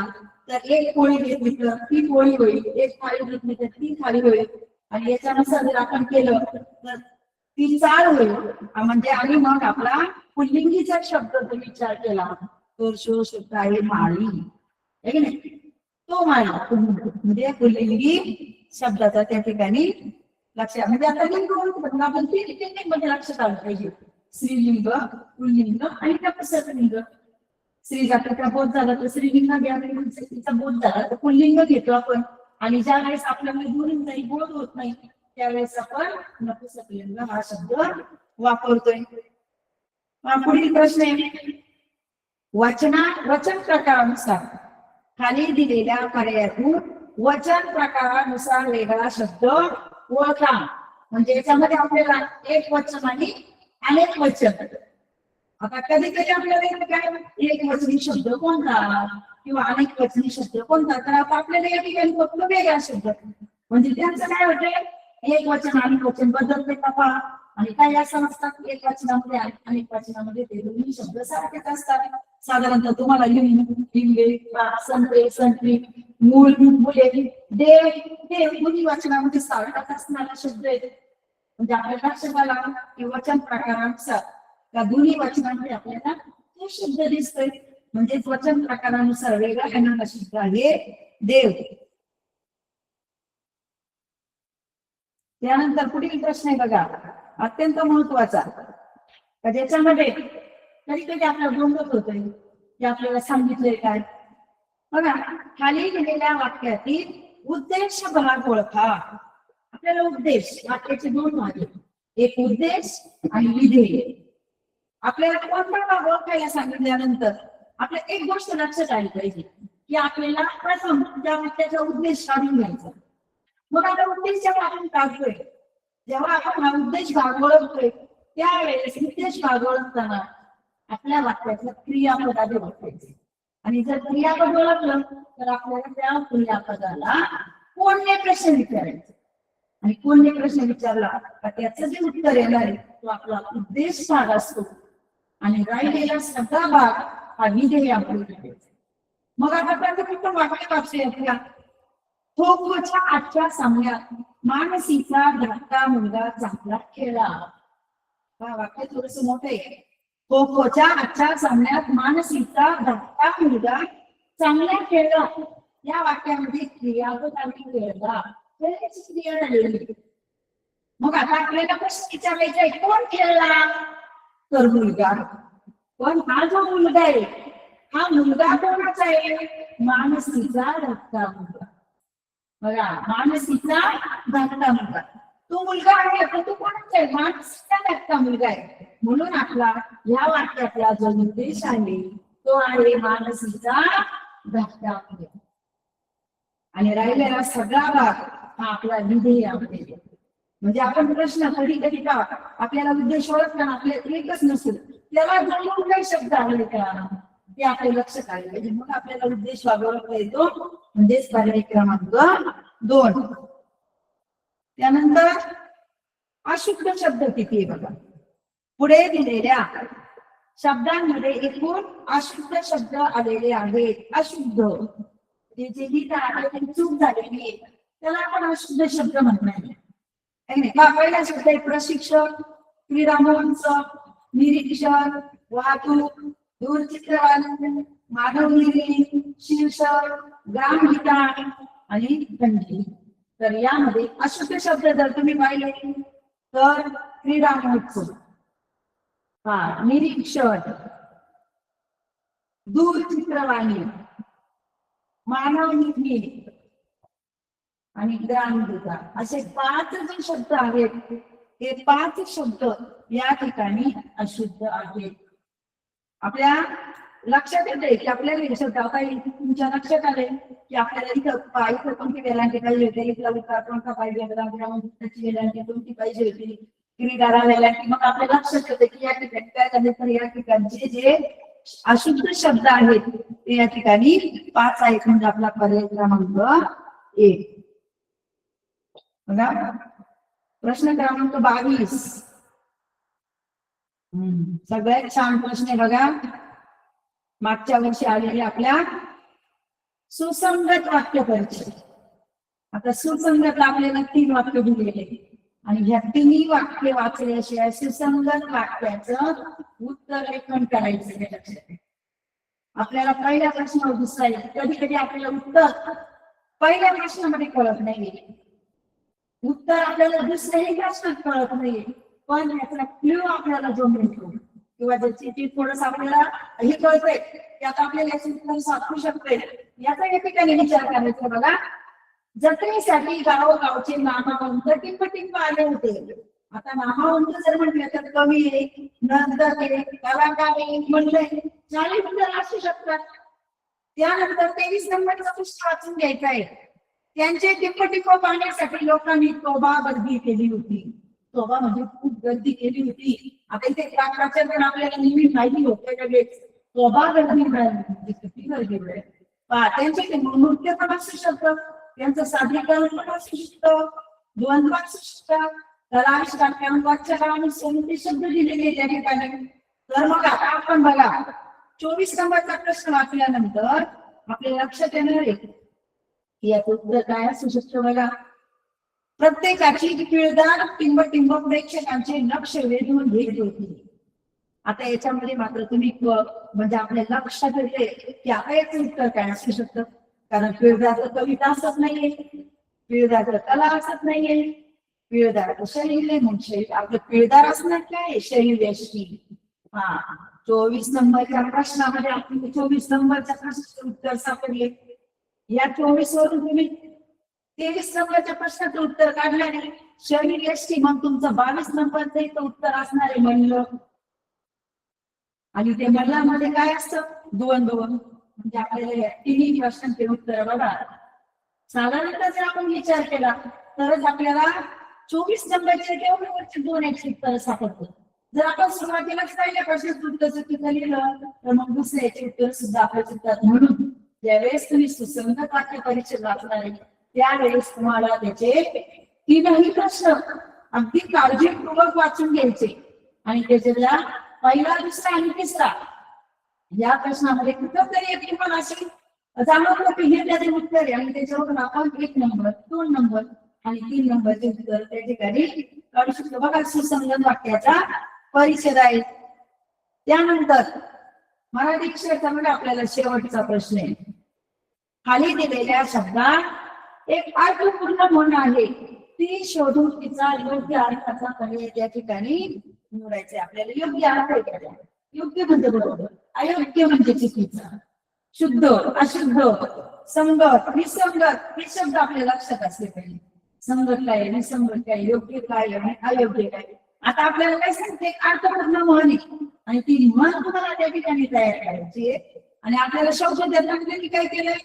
तर एक पोळी घेतली तर ती पोळी होईल, एक थाळी घेतली तर ती थाळी होईल, आणि याच्यानुसार जर आपण केलं तर ती चाळ होईल. म्हणजे आणि मग आपला पुल्लिंगीचा शब्द जर विचार केला तर शो शब्द आहे माळी, आहे की नाही? तो माळी म्हणजे पुल्लिंगी शब्दाचा त्या ठिकाणी लक्षात, म्हणजे आता लिंग म्हणून आपण तीन लिंग मध्ये लक्षात आलं पाहिजे. स्त्रीलिंग, पुल्लिंग आणि नपुंसकलिंग. स्त्री जातीचा बोध झाला तर स्त्रीलिंग घ्या, तिचा बोध झाला तर पुल्लिंग घेतो आपण. आणि ज्या वेळेस आपल्याला बोलून नाही, बोध होत नाही, त्यावेळेस आपण नपुंसकलिंग हा शब्द वापरतोय. पुढील प्रश्न आहे, वचन प्रकारानुसार खाली दिलेल्या पर्यायातून वचन प्रकारानुसार वेगळा शब्द ओळखा. म्हणजे याच्यामध्ये आपल्याला एक वचन आणि अनेक वचन. आता कधी कधी आपल्याला काय एक वचनी शब्द कोणता किंवा अनेक वचनी शब्द कोणता, तर आता आपल्याला या ठिकाणी फक्त वेगळा शब्द, म्हणजे त्यांचं काय होतंय, एक वचन अनेक वचन बदलते का, आणि काही असं नसतात एक वचनामध्ये आणि अनेक वचनामध्ये ते दोन्ही शब्द सारखेच असतात. साधारणतः तुम्हाला लिंगे, संत्रे, संत्री, मूल, मुले, देव, देव दोन्ही वचनामध्ये सारखाच असणारा शब्द आहे. म्हणजे आपल्या लक्षात आला की वचन प्रकारानुसार त्या दोन्ही वचनांमध्ये आपल्याला तो शब्द दिसतोय. म्हणजे वचन प्रकारानुसार वेगळा येणारा शब्द आहे देव. त्यानंतर पुढील प्रश्न आहे बघा, अत्यंत महत्वाचा, ज्याच्यामध्ये कधी कधी आपल्याला गोंधळ होतोय की आपल्याला सांगितलंय काय. बघा, खाली दिलेल्या वाक्यातील उद्देश भाग ओळखा. आपल्याला उद्देश, वाक्याचे दोन भाग आहेत, एक उद्देश आणि विधेय. आपल्याला कोणता भाग ओळखायला सांगितल्यानंतर आपल्या एक गोष्ट लक्षात आली पाहिजे की आपल्याला प्रथम त्या वाक्याचा उद्देश काढून घ्यायचा. मग आता उद्देश जेव्हा आपण काढतोय, जेव्हा आपण हा उद्देश भाग ओळखतोय, त्यावेळेस उद्देश भाग ओळखताना आपल्या वाक्याचं क्रियापद आधी ओळखायचे. आणि जर क्रियापद ओळखलं तर आपल्याला त्या क्रियापदाला कोणते प्रश्न विचारायचे, आणि कोणते प्रश्न विचारला तर त्याचं जे उत्तर येणार आहे तो आपला उद्देश भाग असतो, आणि राहिलेला सगळा भाग हा विधेय आपण करायचा. मग आता प्रथम वाक्य वाचूया. खो खोच्या आजच्या सामन्यात मानसीचा धाकटा मुलगा चांगला खेळला. हा वाक्य थोडस मोठं आहे. खो खोच्या आजच्या सामन्यात मानसीचा धाकटा मुलगा चांगला खेळला. या वाक्यामध्ये क्रियापद आणि खेळला खेळण्याची क्रिया झालेली. मग आता आपल्याला प्रश्न विचारायचा आहे, कोण खेळला, तर मुलगा. पण हा जो मुलगा आहे हा मुलगा कोणाचा आहे, मानसीचा धाकटा मुलगा. बघा, मानसीचा धाकटा मुलगा, तो मुलगा आहे तर तो कोणाचा आहे, मानसीचा धाकटा मुलगा आहे. म्हणून आपला या वाक्यातला जो उद्देश आहे तो आहे मानसीचा धाकटा मुलगा, आणि राहिलेला सगळा भाग हा आपला विधेयामध्ये. म्हणजे आपण प्रश्न कधी कधी का आपल्याला उद्देश ओळखताना आपल्याला एकच नसेल, त्याला जोडून काही शब्द आले का ते आपल्या लक्षात आले पाहिजे. मग आपल्याला उद्देश ओळखता येतो, म्हणजेच पर्याय क्रमांक 2. त्यानंतर अशुद्ध शब्द किती आहे बघा. पुढे दिलेल्या शब्दांमध्ये एकूण अशुद्ध शब्द आलेले आहेत. अशुद्ध जे लिहिता चूक झालेली आहे त्याला आपण अशुद्ध शब्द म्हणणार. पहिला शब्द आहे प्रशिक्षण, क्रीडा महोत्सव, निरीक्षण, वाहतूक, दूरचित्रवाणी, मानवगिरी, शीर्षक, ग्रामगीता आणि गंजी. तर यामध्ये अशुद्ध शब्द जर तुम्ही पाहिले तर क्रीडा महोत्सव, निरीक्षण, दूरचित्रवाणी, मानवगिरी आणि ग्रामगीता असे 5 जे शब्द आहेत हे 5 शब्द या ठिकाणी अशुद्ध आहेत. आपल्या लक्षात येते की आपल्याला हे शब्द काही तुमच्या लक्षात आले की आपल्याला इथं कोणती वेलांटी पाहिजे होती, इथला उकार कोणता पाहिजे होता, ग्रामगीताची वेलांटी कोणती पाहिजे होती, क्रीडाला वेलांटी. मग आपल्या लक्षात येते की या ठिकाणी काय झाले तर या ठिकाणचे जे अशुद्ध शब्द आहेत ते या ठिकाणी 5 आहेत. म्हणजे आपला पर्याय क्रमांक 1. बघा, प्रश्न क्रमांक 22. सगळ्यात छान प्रश्न आहे बघा, मागच्या वर्षी आलेले आपल्या सुसंगत वाक्य परिचय. आता सुसंगत आपल्याला 3 वाक्य दिलेले आणि ह्या 3 वाक्य वाचल्याशिवाय सुसंगत वाक्याचं उत्तर लेखन करायचं हे लक्षात घ्या. आपल्याला पहिल्या प्रश्नावर दुसरा येईल. कधी कधी आपल्याला उत्तर पहिल्या प्रश्नामध्ये कळत नाहीये, उत्तर आपल्याला दुसऱ्याही प्रश्नात कळत नाहीये, पण याचा क्ल्यू आपल्याला जो मिळतो किंवा ज्याची ती थोडस आपल्याला हे कळतंय की आता आपल्याला याचे उत्तर सापडू शकते, याचा या ठिकाणी विचार करायचा. बघा, जत्रेसाठी गावोगावचे नामवंत टिंब आले होते. आता नामवंत जर म्हटलं तर कवी आहे, नर्तक आहे, कलाकार आहे, म्हणलंय 40 उत्तर असू शकतात. त्यानंतर 23 नंबरचा प्रश्न वाचून घ्यायचा आहे. त्यांचे टिंब पाहण्यासाठी लोकांनी तोबा गर्दी केली होती. तोबा म्हणजे खूप गर्दी केली होती. आता इथे प्राचार्य आपल्याला नेहमी माहिती होतं लगेच तोबा गर्दी म्हणजे किती गर्दी मिळेल. त्यांचे नृत्य पण असू शकतं, त्यांचं सादरीकरण पण असू शकतं, द्वंद्व असू शकतं, कलाविष्कार वाचन आणि संगीत शब्द दिलेले त्या ठिकाणी. तर मग आता आपण बघा 24 नंबरचा प्रश्न वाचल्यानंतर आपल्या लक्षात येणार आहे की याचं उत्तर काय असू शकतं. बघा, प्रत्येकाची पिळदार टिंब प्रेक्षकांचे लक्ष वेधून घेत होती. आता याच्यामध्ये मात्र तुम्ही म्हणजे आपल्या लक्षात येते की आता याचं उत्तर काय असू शकतं. कारण पिळदाचं कविता असत नाहीये, पिळदाचं कला असत नाहीये, पिळदाचं शरीर आहे. मग आपलं पिळदार असणार काय, शरीर यष्टी. 24 नंबरच्या प्रश्नामध्ये आपल्याला 24 नंबरच्या प्रश्नाचं उत्तर सापडले. या 24 वरून तुम्ही 23 नंबरच्या प्रश्नाचं उत्तर काढल्याने शरीर यष्टी, मग तुमचं 22 नंबरचं इथं उत्तर असणार आहे म्हणलं. आणि ते मल्लामध्ये काय असतं, द्वंद्व. म्हणजे आपल्याला 3 प्रश्नांचे उत्तर बघा. साधारणतः जर आपण विचार केला तरच आपल्याला 24 नंबरचे तेवढे 2 याची उत्तर सापडतं. जर आपण सुरुवातीलाच पहिल्या प्रश्नाचं उत्तर चुकीचं लिहिलं तर मग दुसऱ्याचे उत्तर सुद्धा आपल्या चुकतात. म्हणून ज्यावेळेस तुम्ही सुसंगत वाक्य परिचय वाचणार आहे त्यावेळेस तुम्हाला त्याचे 3ही प्रश्न अगदी काळजीपूर्वक वाचून घ्यायचे आणि त्याच्यातला पहिला, दुसरा आणि तिसरा या प्रश्नामध्ये कुठंतरी एक पण अशी जाणवलं की हे त्याचे उत्तर आहे आणि त्याच्यावरून आपण 1 नंबर, 2 नंबर आणि 3 नंबरचे उत्तर त्या ठिकाणी काढू शकतो. बघा, सुसंगत वाक्याचा परिचय आहे. त्यानंतर मराठी विषयामध्ये आपल्याला शेवटचा प्रश्न आहे. खाली दिलेल्या शब्दात एक अर्थपूर्ण म्हण आहे, ती शोधून तिचा योग्य अर्थाचा पर्याय त्या ठिकाणी निवडायचे. आपल्याला योग्य अर्थ आहे. योग्य म्हणजे बरोबर, अयोग्य म्हणजे चुकीचा, शुद्ध, अशुद्ध, संगत, विसंगत हे शब्द आपल्या लक्षात असले पाहिजे. संगत काय, विसंगत काय, योग्य काय आणि अयोग्य काय. आता आपल्याला काय सांगते, अर्थपूर्ण म्हण आणि ती म्हण तुम्हाला त्या ठिकाणी तयार करायची आहे. आणि आपल्याला शब्द देताना काय केलंय,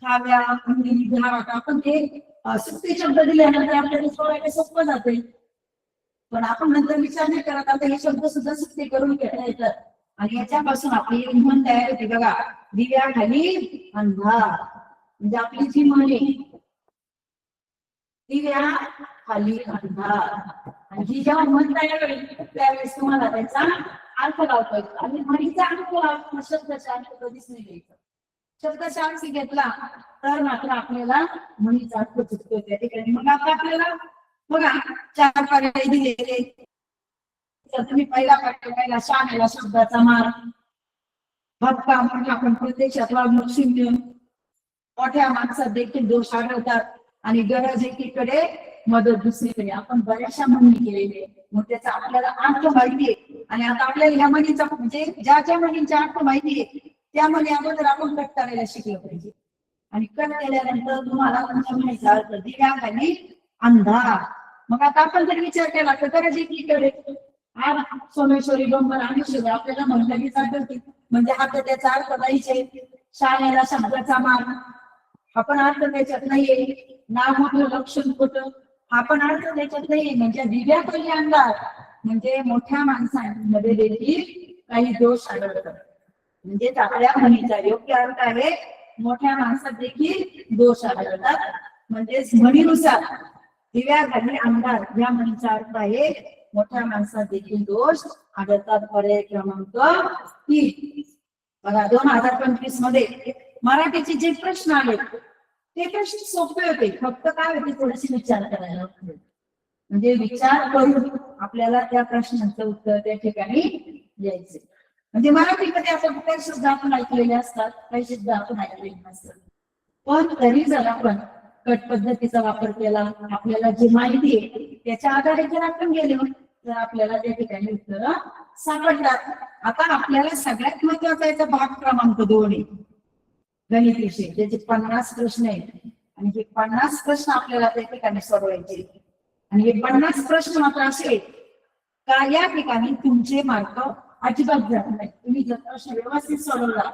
खाव्या, आपण ते सुट्टे शब्द दिल्यानंतर आपल्याला सोडायला सोपं जाते. पण आपण नंतर विचार नाही करत, आता हे शब्द सुद्धा सुट्टे करून घेता येतात आणि याच्यापासून आपली म्हण तयार होते. बघा, दिव्याखाली अंधार म्हणजे आपली जी म्हण आहे, दिव्याखाली अंधार. आणि ही जेव्हा म्हण तयार होईल त्यावेळेस तुम्हाला त्याचा अर्थ लावता येतो. आणि म्हणीचा अर्थ लावतो, शब्दाचा अर्थ कधीच नाही घ्यायचा. शब्दाचा अर्थ घेतला तर मात्र आपल्याला म्हणीचा अर्थ चुकतो त्या ठिकाणी. मग आता आपल्याला बघा 4 पर्याय दिलेले. तर तुम्ही पहिला पर्याय पाहिला, शाळेला शब्दाचा मार. भक्का म्हणजे आपण प्रत्यक्षात वागणूक शून्य. मोठ्या माणसात देखील दोष आढळतात आणि गरज एकीकडे मदत दुसरीकडे. आपण बऱ्याचशा म्हणी केलेले, मग त्याचा आपल्याला अर्थ माहिती आहे. आणि आता आपल्याला ह्या म्हणीचा म्हणजे ज्या म्हणींचा अर्थ माहिती आहे त्या म्हणी अगोदर आपण कट करायला शिकलं पाहिजे. आणि कट केल्यानंतर तुम्हाला तुमच्या म्हणीचा अर्थ दिव्याखाली अंधार. मग आता आपण जर विचार केला तर गरज एकीकडे आज सोमेश्वरी डोंगर आणि शिव आपल्याला म्हणतानीच आढळते. म्हणजे आता त्याचा अर्थ नाहीचे. शाळेला शब्दाचा मार हा पण अर्थ त्याच्यात नाहीये. नाव आपलं लक्षण खोटं हा पण अर्थ त्याच्यात नाहीये. म्हणजे दिव्याखाली अंधार म्हणजे मोठ्या माणसांमध्ये देखील काही दोष आढळतात. म्हणजेच आपल्या म्हणीचा योग्य अर्थ आहे, मोठ्या माणसात देखील दोष आढळतात. म्हणजेच म्हणीनुसार दिव्याखाली अंधार या म्हणीचा अर्थ आहे, मोठ्या माणसात देखील दोष आढळतात. पर्याय क्रमांक 3. बघा, 2025 मध्ये मराठीचे जे प्रश्न आले ते प्रश्न सोपे होते, फक्त काय होते थोडेसे विचार करायला होते. म्हणजे विचार करून आपल्याला त्या प्रश्नांचं उत्तर त्या ठिकाणी द्यायचे. म्हणजे मराठीमध्ये आपण काही शब्द आपण ऐकलेले असतात, काही शब्द आपण ऐकलेले नसतात, पण तरी जर आपण कट पद्धतीचा वापर केला, आपल्याला जी माहिती आहे त्याच्या आधारे जर आपण गेलो तर आपल्याला त्या ठिकाणी उत्तर सापडतात. आता आपल्याला सगळ्यात महत्वाचा याचा भाग क्रमांक 2 आहे, गणित विषय, ज्याचे 50 प्रश्न आहेत आणि हे 50 प्रश्न आपल्याला त्या ठिकाणी सोडवायचे. आणि हे 50 प्रश्न मात्र असे आहेत का या ठिकाणी तुमचे मार्क अजिबात जात नाही. तुम्ही जर प्रश्न व्यवस्थित सोडवला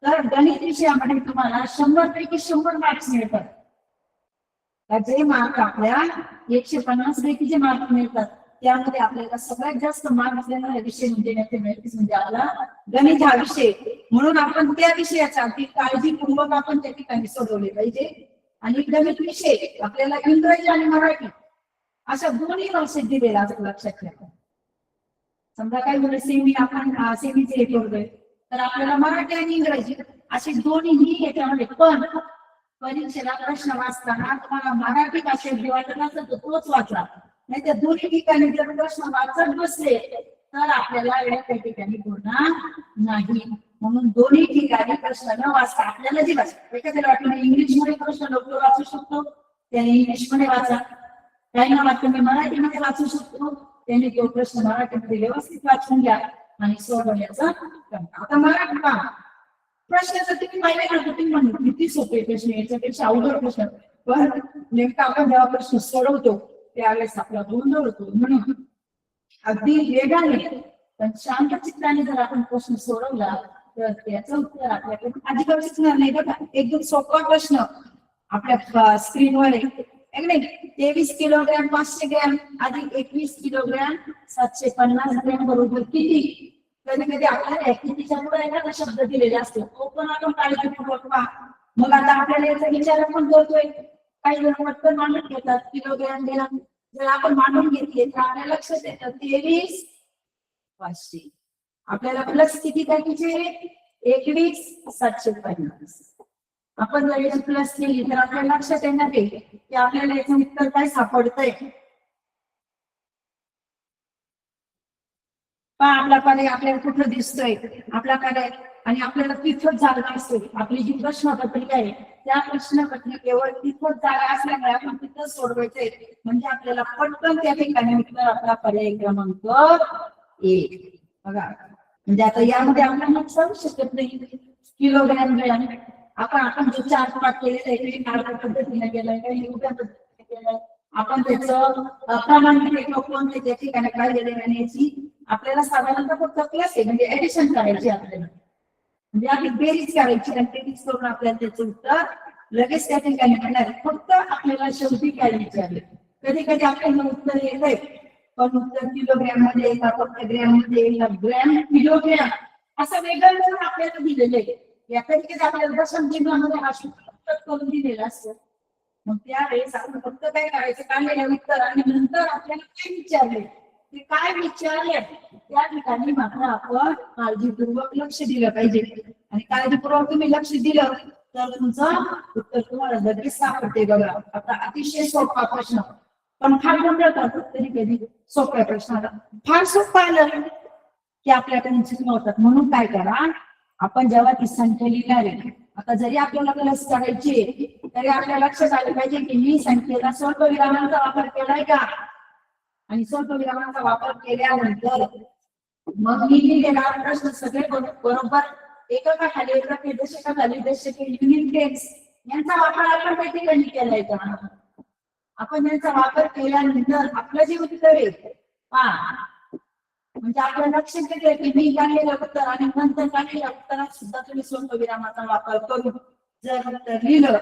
तर गणित विषयामध्ये तुम्हाला 100 पैकी 100 मार्क्स मिळतात. जे मार्क आपल्या 150 पैकी जे मार्क मिळतात त्यामध्ये आपल्याला सगळ्यात जास्त मार्क्स देणारा विषय म्हणजे मॅथमॅटिक्स, म्हणजे आपला गणित हा विषय. म्हणून आपण त्या विषयाचा अगदी काळजीपूर्वक आपण त्या ठिकाणी सोडवले पाहिजे. आणि गणित विषय आपल्याला इंग्रजी आणि मराठी अशा दोन्ही भाषेत दिलेला असं लक्षात ठेवा. समजा काही मुलं आपण सेमीचे हे करतोय तर आपल्याला मराठी आणि इंग्रजी असे दोन्ही याच्यामध्ये, पण परीक्षेला प्रश्न वाचताना तुम्हाला मराठी भाषेत वाटत असेल तर तोच वाचा, नाही त्या दोन्ही ठिकाणी जर प्रश्न वाचत बसले तर आपल्याला वेळ त्या ठिकाणी होणार नाही. म्हणून दोन्ही ठिकाणी प्रश्न न वाचता आपल्याला जे वाचतात, एखाद्याला वाटलं इंग्लिश मध्ये प्रश्न लवकर वाचू शकतो त्याने इंग्लिश मध्ये वाचा, काही ना वाटतं मी मराठीमध्ये वाचू शकतो त्यांनी तो प्रश्न मराठीमध्ये व्यवस्थित वाचून घ्या आणि सोडवण्याचा करा. आता मराठी प्रश्नाचं तुम्ही पाहिजे ना, तुम्ही म्हणून किती सोपे प्रश्न, याच्यापेक्षा अवघड प्रश्न, पण नेमका आपण जेव्हा प्रश्न सोडवतो त्यावेळेस आपला गोंधळ होतो. म्हणून अगदी वेगाने पण शांत चित्ताने जर आपण प्रश्न सोडवला तर त्याचं उत्तर आपल्याकडे अजिबात शिकणार नाही. बघा एकदम सोपा प्रश्न आपल्या स्क्रीनवर आहे, 23 किलोग्रॅम 500 ग्रॅम अधिक 21 किलोग्रॅम 750 ग्रॅम बरोबर किती. कधी कधी आपल्याला कितीच्या पुढे एखादा शब्द दिलेला असतो तो पण आपण काळजीपूर्वक पहा. मग आता आपल्याला याचा विचार आपण करतोय, काही जण पटकन मांडून घेतात किलोग्रॅम ग्रॅम, जर आपण मांडून घेतले तर आपल्या लक्षात येतं 23,500. आपल्याला प्लस किती टाकायचे 21,750. आपण जर याची प्लस केली तर आपल्याला लक्षात येणार आहे की आपल्याला याचं उत्तर काय सापडतंय. आपल्याकडे आपल्याला कुठं दिसतोय आपल्याकडे, आणि आपल्याला तिथंच जागा असते. आपली जी प्रश्नपत्रिका आहे त्या प्रश्नपत्रिकेवर तिथंच जागा असल्यामुळे आपण तिथंच सोडवायचंय, म्हणजे आपल्याला पटकन त्या ठिकाणी उत्तर आपला पर्याय क्रमांक 1. बघा म्हणजे आता यामध्ये आपल्याला सांगू शकत नाही किलोग्रॅम ग्रॅम, आपण जो चार्ट पाठ केलेला आहे काही नारळ पद्धतीने केलाय, काही उभ्या पद्धतीने केलाय, आपण त्याचं क्रमांक कोणते त्या ठिकाणी काढलेले आणि याची आपल्याला साधारणतः फक्त प्लस आहे म्हणजे ऍडिशन करायची आपल्याला, म्हणजे आपली बेरीज करायची आणि बेरीज करून आपल्याला त्याचं उत्तर लगेच त्या ठिकाणी मिळणार. फक्त आपल्याला शेवटी काय विचारले, कधी कधी आपल्याला उत्तर येत आहे पण उत्तर किलोग्रॅम मध्ये का फक्त ग्रॅम मध्ये ग्रॅम किलोग्रॅम असं वेगळं आपल्याला दिलेलं आहे. या कधी आपल्याला दशमचिन्हामध्ये हा सूत्र करून दिलेला असतो. मग त्यावेळेस आपण फक्त काय करायचं, काढलेलं उत्तर आणि नंतर आपल्याला काय विचारले ते काय विचारले त्या ठिकाणी मात्र आपण काळजीपूर्वक लक्ष दिलं पाहिजे. आणि काळजीपूर्वक तुम्ही लक्ष दिलं तर तुमचं उत्तर तुम्हाला लगेच सापडते. बघा आता अतिशय सोपा प्रश्न, पण फार गोंधळ करतात कधी कधी सोप्या प्रश्नाला. फार सोपं आलं की आपल्याकडून चुका होतात. म्हणून काय करा, आपण जेव्हा ती संख्या लिहिणार आहे, आता जरी आपल्याला प्लस करायची तरी आपल्या लक्षात आलं पाहिजे की मी संख्येला स्वल्पविरामांचा वापर केलाय का, आणि स्वल्पविरामांचा वापर केल्यानंतर मग मी लिहिलेला प्रश्न सगळे बरोबर एककाखाली एकके दशकाखाली दशके युनिट टेन्स यांचा वापर आपण त्या ठिकाणी केलाय का. आपण यांचा वापर केल्यानंतर आपलं जे उत्तर आहे म्हणजे आपल्या लक्षात येते की मी काढलेलं उत्तर आणि नंतर काढलेल्या उत्तरात सुद्धा तुम्ही स्वल्पविरामाचा वापर करून जर उत्तर लिहिलं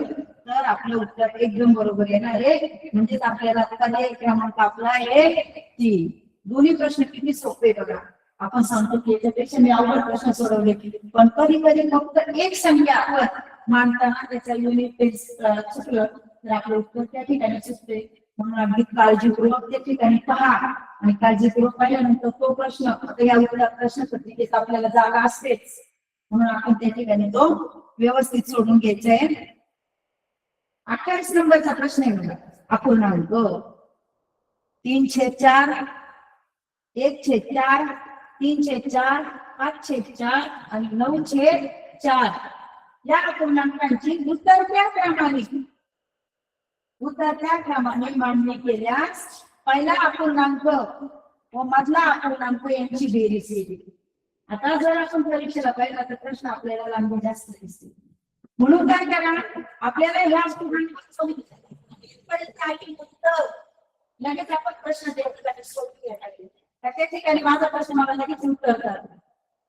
तर आपलं उत्तर एकदम बरोबर येणार आहे. म्हणजेच आपल्याला पर्याय क्रमांक आपला आहे 3. दोन्ही प्रश्न किती सोपे बघा. आपण सांगतो की याच्यापेक्षा मी अवघड प्रश्न सोडवले, पण कधी कधी फक्त एक संख्या आपण मांडताना त्याचा युनिट टेन्स चुकलं तर आपलं उत्तर त्या ठिकाणी चुकते. म्हणून अगदी काळजीपूर्वक त्या ठिकाणी पहा आणि काळजीपूर्वक पाहिल्यानंतर तो प्रश्न आता या उत्तर प्रश्नपत्रिकेत आपल्याला जागा असतेच, म्हणून आपण त्या ठिकाणी तो व्यवस्थित सोडून घ्यायचा आहे. 28 नंबरचा प्रश्न आहे बघा. अपूर्णांक 3/4, 1/4, 3/4, 5/4 आणि 9/4 या अपूर्णांकांची उतरत्या क्रमाने मांडणी केल्यास पहिला अपूर्णांक व मधला अपूर्णांक यांची बेरीज येते. आता जर आपण परीक्षेला पाहिला तर प्रश्न आपल्याला लांब जास्त दिसते. म्हणून काय करा, आपल्याला ह्या अपूर्णांकाचं उत्तर लगेच आपण प्रश्न त्या ठिकाणी सोडून घ्यायला त्या ठिकाणी माझा प्रश्न मला लगेच उत्तर करा.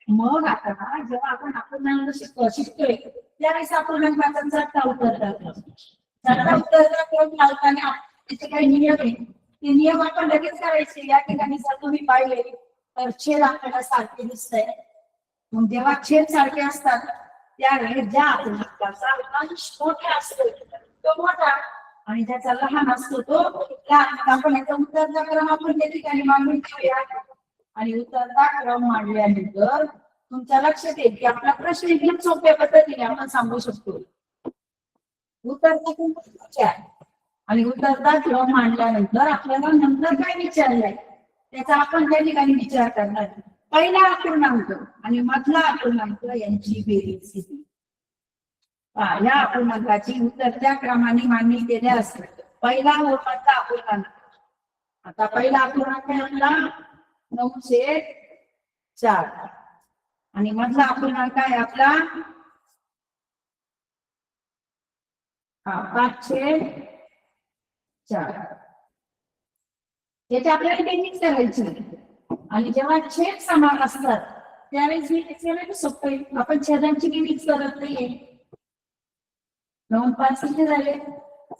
मग आता जेव्हा आपण अपूर्णांक शिकतोय त्यावेळेस अपूर्णांकाचा चढता उतरता क्रम लावताना त्याचे काही नियम आहे, ते नियम आपण लगेच करायचे. या ठिकाणी जर तुम्ही पाहिले तर छेद आपल्याला सारखे दिसतंय. मग जेव्हा छेद सारखे असतात त्यावेळेस ज्या अपूर्णांकाचा अंश मोठा असतो तो मोठा आणि ज्याचा लहान असतो तो लहान. आपण याचा उतरता क्रम आपण त्या ठिकाणी मांडून ठेवूया आणि उतरता क्रम मांडल्यानंतर तुमच्या लक्षात येईल की आपला प्रश्न एकदम सोप्या पद्धतीने आपण सांगू शकतो. उतरता क्रम आणि उतरता क्रम मांडल्यानंतर आपल्याला नंतर काय विचारलंय त्याचा आपण त्या ठिकाणी विचार करणार. पहिला अपूर्णांक आणि मधला अपूर्णांक यांची बेरीज किती. या अपूर्णांकाची उतरत्या क्रमाने मांडणी केल्यास पहिला व मधला अपूर्णांक. आता पहिला अपूर्णांक आहे आपला 9/4 आणि मधला अपूर्णांक आहे आपला 5/4. याची आपल्याला बेरीज करायची आणि जेव्हा छेद समान असतात त्यावेळेस बेरीज सोपे. आपण छेदांची बेरीज करत नाहीये. 9 5 किती झाले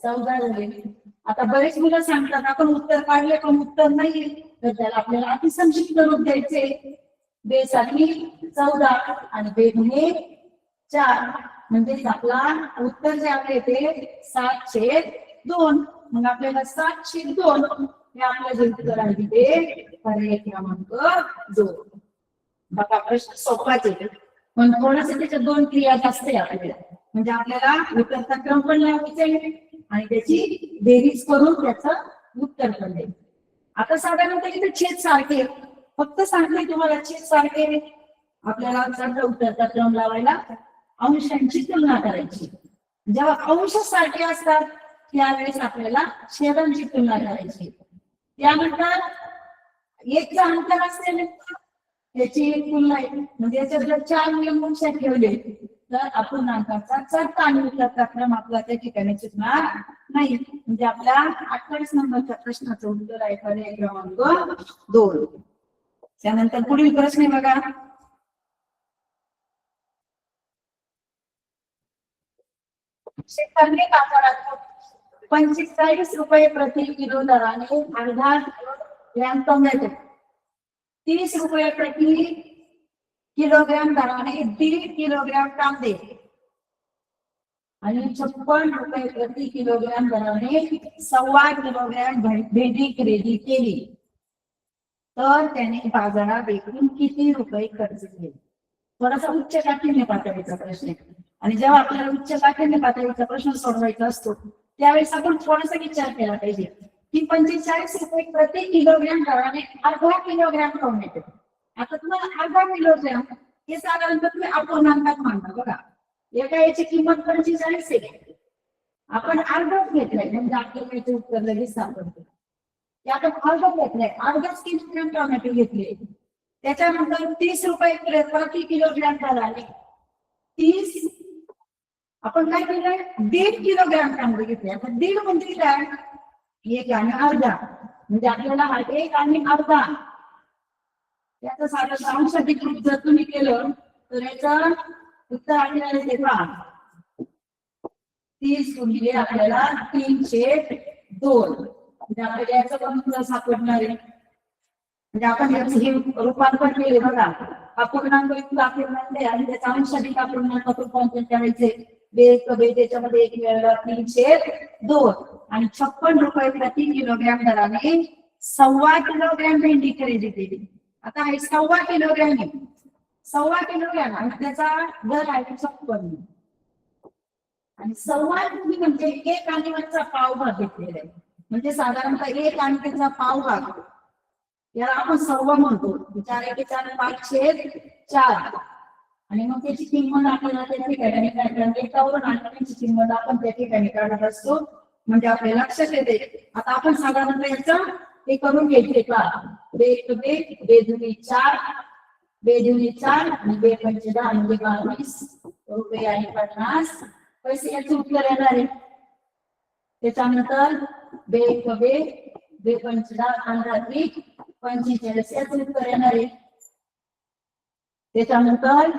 14 झाले. आता बरेच मुलं सांगतात आपण उत्तर काढले पण उत्तर नाही, तर त्याला आपल्याला अतिसंक्षिप्त रूप द्यायचे. बेसातली 14 आणि बेगुणे 4 म्हणजे आपला उत्तर जे आहे ते 7/2. मग आपल्याला 7/2 हे आपल्या जे उत्तर आहे ते पर्याय क्रमांक 2. बघा प्रश्न सोपाच आहे पण थोडंसं त्याच्या 2 क्रिया जास्त आहे आपल्याला. म्हणजे आपल्याला उत्तरचा क्रम पण लावायचा आहे आणि त्याची बेरीज करून त्याचं उत्तर पण द्यायचं. आता साधारणतः इथे छेद सारखे फक्त सांगते तुम्हाला छेद सारखे आपल्याला चढता उतरता क्रम लावायला अंशांची तुलना करायची. जेव्हा अंश सारखे असतात त्यावेळेस आपल्याला छेदांची तुलना करायची. त्यानंतर एकचा अंतर असेल त्याची एक तुलना आहे. म्हणजे याच्यात जर 4 नियम लक्षात ठेवले तर अपूर्णांकाचा चढता आणि उतरता क्रम आपला त्या ठिकाणी चुकणार नाही. म्हणजे आपल्या 28 नंबरच्या प्रश्नाचं उत्तर आहे पर्याय क्रमांक 2. त्यानंतर पुढील प्रश्न आहे बघा. शेतकरी बाजारात 45 रुपये प्रति किलो दराने अर्धा ग्रॅम टोमॅटो, 30 रुपये प्रति किलोग्राम दराने 1.5 किलोग्राम कांदे आणि 56 रुपये प्रति किलोग्राम दराने 1.25 किलोग्राम भेंडी खरेदी केली तर त्याने बाजारात एकूण किती रुपये खर्च केले. थोडासा उच्च काठीण्य पातळीचा प्रश्न आहे आणि जेव्हा आपल्याला उच्च काठीण्य पातळीचा प्रश्न सोडवायचा असतो त्यावेळेस आपण थोडासा विचार केला पाहिजे की 45 रुपये प्रति किलोग्राम दराने अर्धा किलोग्राम टोमॅटो. आता तुम्हाला अर्धा किलोग्राम हे साधारणतः तुम्ही अपूर्णांकात मांडा. बघा एका याची किंमत 45 आहे, आपण अर्धाच घेतलाय म्हणजे आपल्याला याचे उत्तर लगेच सापडते. आपण अर्धा घेतलाय, अर्धाच किलोग्राम टोमॅटो घेतले. त्याच्यानंतर 30 रुपये प्रति किलोग्राम दराने 30 आपण काय केलंय 1.5 किलोग्राम कांदे घेतले. आता 1.5 म्हणजे काय 1 आणि अर्धा म्हणजे आपल्याला 1 आणि अर्धा याचा साधारण अंशाधिक रूप जर तुम्ही केलं तर याचं उत्तर आपल्याला येते 30 गुणिले आपल्याला 3/2 म्हणजे आपल्याला याचं पण उत्तर सापडणार आहे. म्हणजे आपण याचं हे रूपांतर केले बघा. अपूर्णांक युक्त अपूर्णांक आणि त्याचा अंशाधिक अपूर्णांकात रूपांतर करायचे. त्याच्यामध्ये 1 मिळाला 3/2 आणि 56 रुपये प्रति किलोग्राम दराने 1.25 किलोग्राम भेंडी खरेदी केली. आता हे 1.25 किलोग्राम आहे 1.25 किलो घ्या ना, त्याचा दर आहे 56. आणि 1.25 म्हणजे 1 आणीवरचा पाव भाग घेतलेला आहे. म्हणजे साधारणतः 1 आणीचा पाव भाग याला आपण 1.25 म्हणतो. 4 × 5/4 आणि मग त्याची किंमत आपल्याला त्या ठिकाणी एकावरून आणण्याची किंमत आपण त्या ठिकाणी काढत असतो. म्हणजे आपल्या लक्षात येते. आता आपण साधारणतः याचं हे करून घ्यायचे का, 2 2 4 2 4 आणि 2 5 10 म्हणजे 22 रुपये आणि 50 पैसे याचे उत्तर येणार आहे. त्याच्यानंतर 2 2 5 10 15 45 याचे उत्तर येणार आहे. त्याच्यानंतर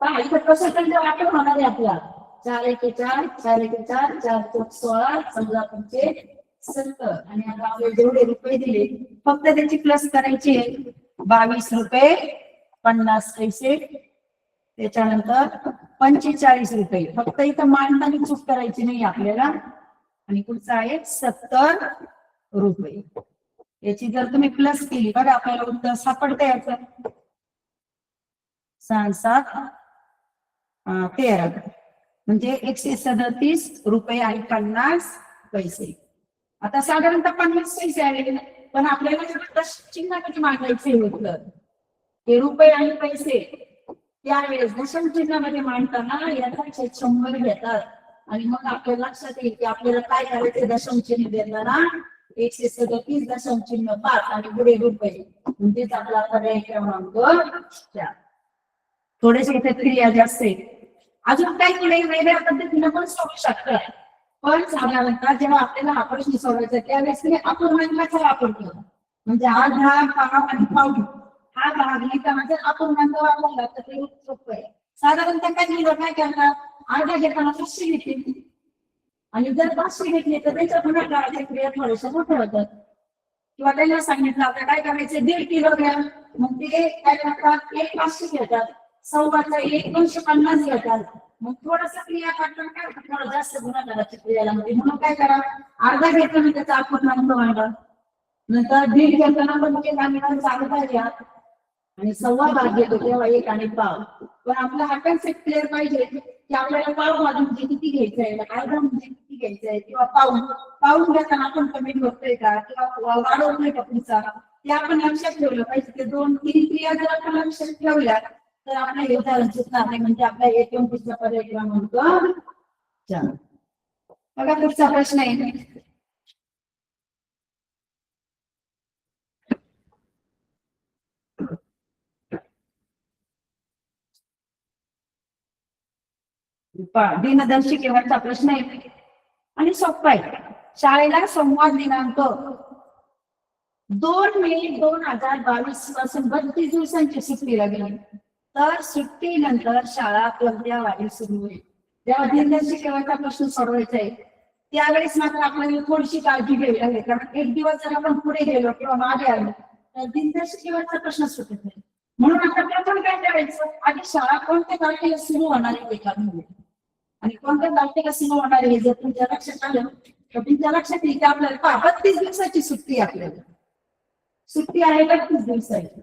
पहा इथं कसं त्यांचं वाटप होणार आहे आपला. 4 × 4 4 × 4 4 × 16 16 × 5 70 आणि आता आपल्याला जेवढे रुपये दिले फक्त त्याची प्लस करायची आहे. 22 रुपये 50 पैसे. त्याच्यानंतर 45 रुपये. फक्त इथं मांडताना चूक करायची नाही आपल्याला. आणि पुढचा आहे 70 रुपये. याची जर तुम्ही प्लस केली बघा आपल्याला उत्तर सापडतं याचं. 6 7 13 म्हणजे 137 रुपये आणि 50 पैसे. आता साधारणतः 50 पैसे आले पण आपल्याला चिन्हामध्ये मांडायचे होतं. हे रुपये आणि पैसे त्यावेळेस दशम चिन्हामध्ये मांडताना याचा 100 घेतात. आणि मग आपल्या लक्षात येईल की आपल्याला काय करायचे. दशम चिन्ह देताना 137 दशम चिन्ह 5 आणि पुढे रुपये म्हणजेच आपला पर्याय क्रमांक 4. थोडेसे इथे क्रिया जास्त आहे. अजून काही वेगवेगळ्या पद्धतीने पण सोडू शकतात. पण साधारणतः जेव्हा आपल्याला हा प्रश्न सोडवायचा त्यावेळेस अपूर्णांकाचा वापर केला. म्हणजे अर्धा पाव आणि पाऊण हा भाग लिहिताना जर अपूर्णांक वापरला तर ते सोपं आहे. साधारणतः काही मुलं काय करतात, अर्धा घेताना 500 घेतील आणि जर 500 घेतले तर त्याच्या गुणाकाराच्या क्रिया थोड्याशा मोठ्या होतात. किंवा त्यांना सांगितलं आता काय करायचं 1.5 किलो घ्या, मग ते काय करतात 1 500 घेतात, 1.25 1 250 घेतात. मग थोडस क्रिया करताना काय होतं, थोडं जास्त गुणाकाराच्या क्रियाला मध्ये. म्हणून काय करा, अर्धा घेताना त्याचा अपूर्णांक मांडा, नंतर 1.5 घेताना पण ते चांगला घ्या आणि 1.25 भाग घेतो तेव्हा 1 आणि पाव. पण आपला हा कन्सेप्ट क्लिअर पाहिजे की आपल्याला पाव भाग म्हणजे किती घ्यायचं आहे, अर्धा म्हणजे किती घ्यायचं आहे, किंवा पाऊण घेताना आपण कमी करतोय का किंवा वाढवतोय का पुढचा, ते आपण लक्षात ठेवलं पाहिजे. ते 2-3 क्रिया जर आपण लक्षात ठेवल्या तर आपल्या हे उदाहरण सुटणार नाही. म्हणजे आपला 29 पर्याय क्रमांक 4. बघा पुढचा प्रश्न आहे. दिनदर्शिकेवरचा प्रश्न आहे आणि सोपा आहे. शाळेला सोमवार दिनांक 2 मे 2022 पासून 32 दिवसांची सुट्टी लागली. तर सुट्टीनंतर शाळा कोणत्या वारी सुरू होईल. जेव्हा दिनदर्शिकेवरचा प्रश्न सोडवायचा आहे त्यावेळेस मात्र आपल्याला थोडीशी काळजी घ्यावी लागेल. कारण एक दिवस जर आपण पुढे गेलो किंवा मागे आलो तर दिनदर्शिकेवरचा प्रश्न सुटत नाही. म्हणून आता प्रथम काय करायचं, आधी शाळा कोणत्या तारखेला सुरू होणार आहे ते काढून घ्या. आणि कोणत्या तारखेला सुरू होणार आहे जर तुमच्या लक्षात आलं तर तुमच्या लक्षात येईल की आपल्याला 32 दिवसाची सुट्टी आपल्याला सुट्टी आहे 32 दिवसाची.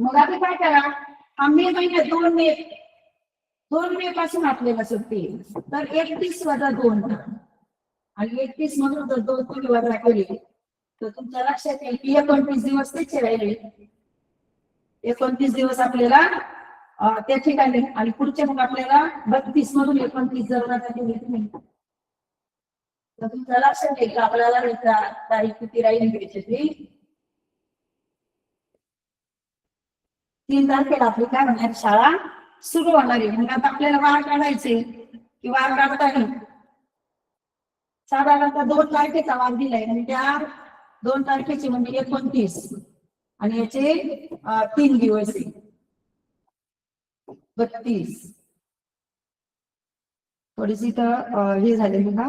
मग आता काय करा, मे महिन्यात 2 मे पासून आपल्याला सुट्टी आहे. तर 31 वजा 2 आणि 31 मधून जर 2 तुम्ही वजा केली तर तुमच्या लक्षात येईल की 29 दिवस तेच राहिले. 29 दिवस आपल्याला त्या ठिकाणी आणि पुढच्या मग आपल्याला 32 मधून 29 जर वजा केली तर तुमच्या लक्षात येईल की आपल्याला तारीख किती राहील त्याची 3 तारखेला आपली काय होणार शाळा सुरू होणार आहे. मग आता आपल्याला वार काढायचे की वार काढता नाही. साधारणतः 2 तारखेचा वार दिलाय आणि त्या 2 तारखेची म्हणजे 29 आणि याचे 3 दिवस आहे 32. थोडीशी तर हे झाले बघा,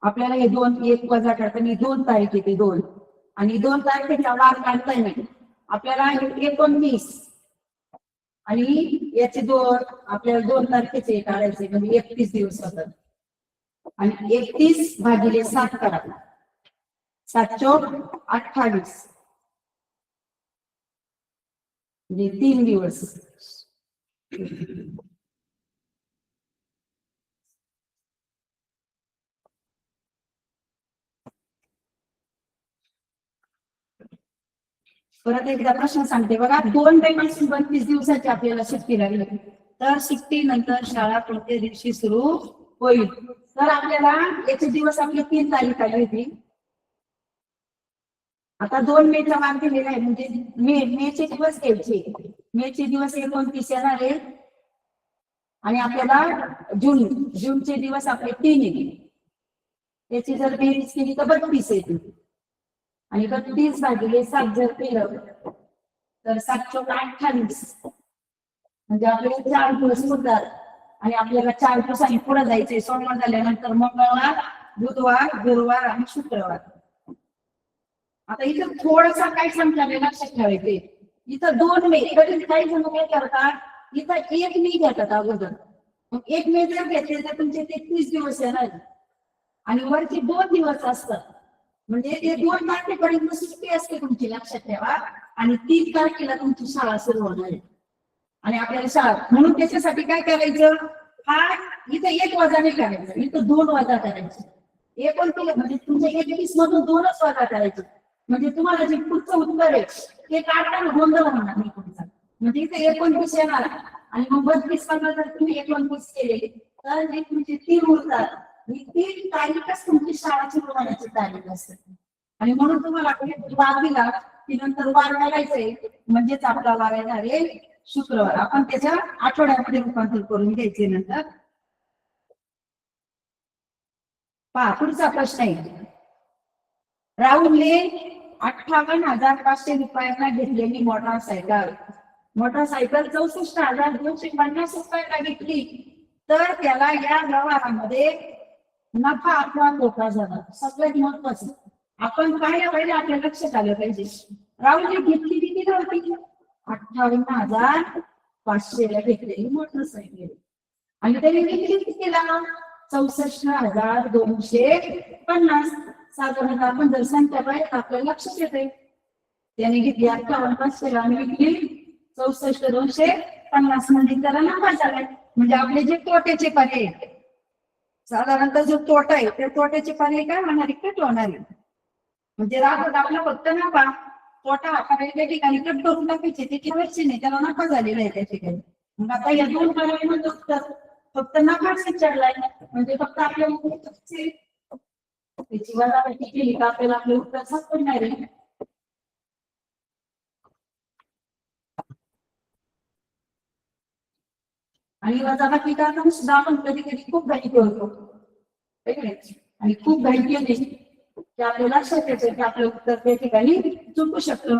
आपल्याला हे 2 1 वजा करताना 2 तारीख येते 2 आणि 2 तारखेचा वार काढता नाही. आपल्याला 29 आणि याचे 2 आपल्याला 2 तारखेचे काढायचे म्हणजे 31 दिवस होतात. आणि 31 भागिले 7 करा, 7 × 4 = 28. म्हणजे 3 दिवस. परत एकदा प्रश्न सांगते बघा. 2 मे पासून 32 दिवसाची आपल्याला सुट्टी लागली, तर सुट्टी नंतर शाळा कोणत्या दिवशी सुरू होईल? तर आपल्याला याचे दिवस आपली 3 तारीख आली होती. आता 2 मेचा मार्ग दिलेला आहे, म्हणजे मेचे दिवस घ्यायचे. मेचे दिवस 29 येणार आहे आणि आपल्याला जूनचे दिवस आपले 3 येतील. त्याची जर बेरीज केली तर 32 येतील आणि 32 भागिले 7 जर केलं तर 7 चौक 28, म्हणजे आपल्याला 4 दिवस होतात आणि आपल्याला 4 दिवसांनी पुढे जायचे. सोमवार झाल्यानंतर मंगळवार, बुधवार, गुरुवार आणि शुक्रवार. आता इथं थोडंसं काय सांगताना लक्षात ठेवायचे, इथं 2 मे कधी काही जण काय करतात, इथं 1 मे घेतात अगोदर. मग 1 मे जर घेतले तर तुमचे 33 दिवस येणार आणि वरचे 2 दिवस असतात, म्हणजे ते 2 तारखेपर्यंत सुट्टी असते तुमची, लक्षात ठेवा. आणि 3 तारखेला तुमची शाळा सुरू होणार आहे आणि आपल्याला शाळा, म्हणून त्याच्यासाठी काय करायचं, हा इथं 1 वजा नाही करायचं, इथं 2 वजा करायचे. 29 म्हणजे तुमच्या 31 मधून 2च वजा करायचे, म्हणजे तुम्हाला जे पुढचं उत्तर आहे ते काढताना गोंधळ होणार नाही तुमचा. म्हणजे इथे 29 येणार आणि मग 32 मधून जर तुम्ही 29 केले तर जे तुमचे 3 उरतात, ही 3 तारीखच तुमची शाळा सुरू होण्याची तारीख असते. आणि म्हणून तुम्हाला वार दिला की नंतर वार करायचंय, म्हणजेच आपला वार येणार आहे शुक्रवार. आपण त्याच्या आठवड्यामध्ये रूपांतर करून घ्यायचे. नंतर पहा पुढचा प्रश्न आहे. राहुलने 58,500 रुपयांना घेतलेली मोटरसायकल 64,250 रुपयांना घेतली, तर त्याला या व्यवहारामध्ये नफा अथवा तोटा झाला. सगळ्यात महत्वाचं आपण पाहिलं पाहिजे, आपल्या लक्षात आलं पाहिजे. राहुलने घेतली किती होती? 58,500 ला घेतलेली मोटरसायकल आणि त्याने विक्री कितीला? 64,250. साधारणतः आपण जर संख्या पाहिजे आपल्याला लक्षात येते. त्याने घेतली 58,500 आणि विकली 64,250, म्हणजे त्याला नफा झालाय. म्हणजे आपले जे तोट्याचे पर्याय, साधारणतः जो तोटा आहे त्या तोट्याचे पर्याय काय होणार, कट होणार आहे. म्हणजे राहत आपला फक्त नफा, तोटा आपण एका ठिकाणी कट करून टाकायचे, त्याची वरची नाही, त्याला नफा झालेला आहे त्या ठिकाणी. मग आता या 2 पर्यायामध्ये फक्त नफाच विचारलाय, म्हणजे फक्त आपल्याला त्याची वजाबाकी केली का आपल्याला आपले उत्तर सापडणार आहे. आणि वजाबाकी करताना सुद्धा आपण कधी कधी खूप घाई करतो आणि खूप घाई केली की आपल्याला लक्षात येतं की आपलं उत्तर त्या ठिकाणी चुकू शकतं.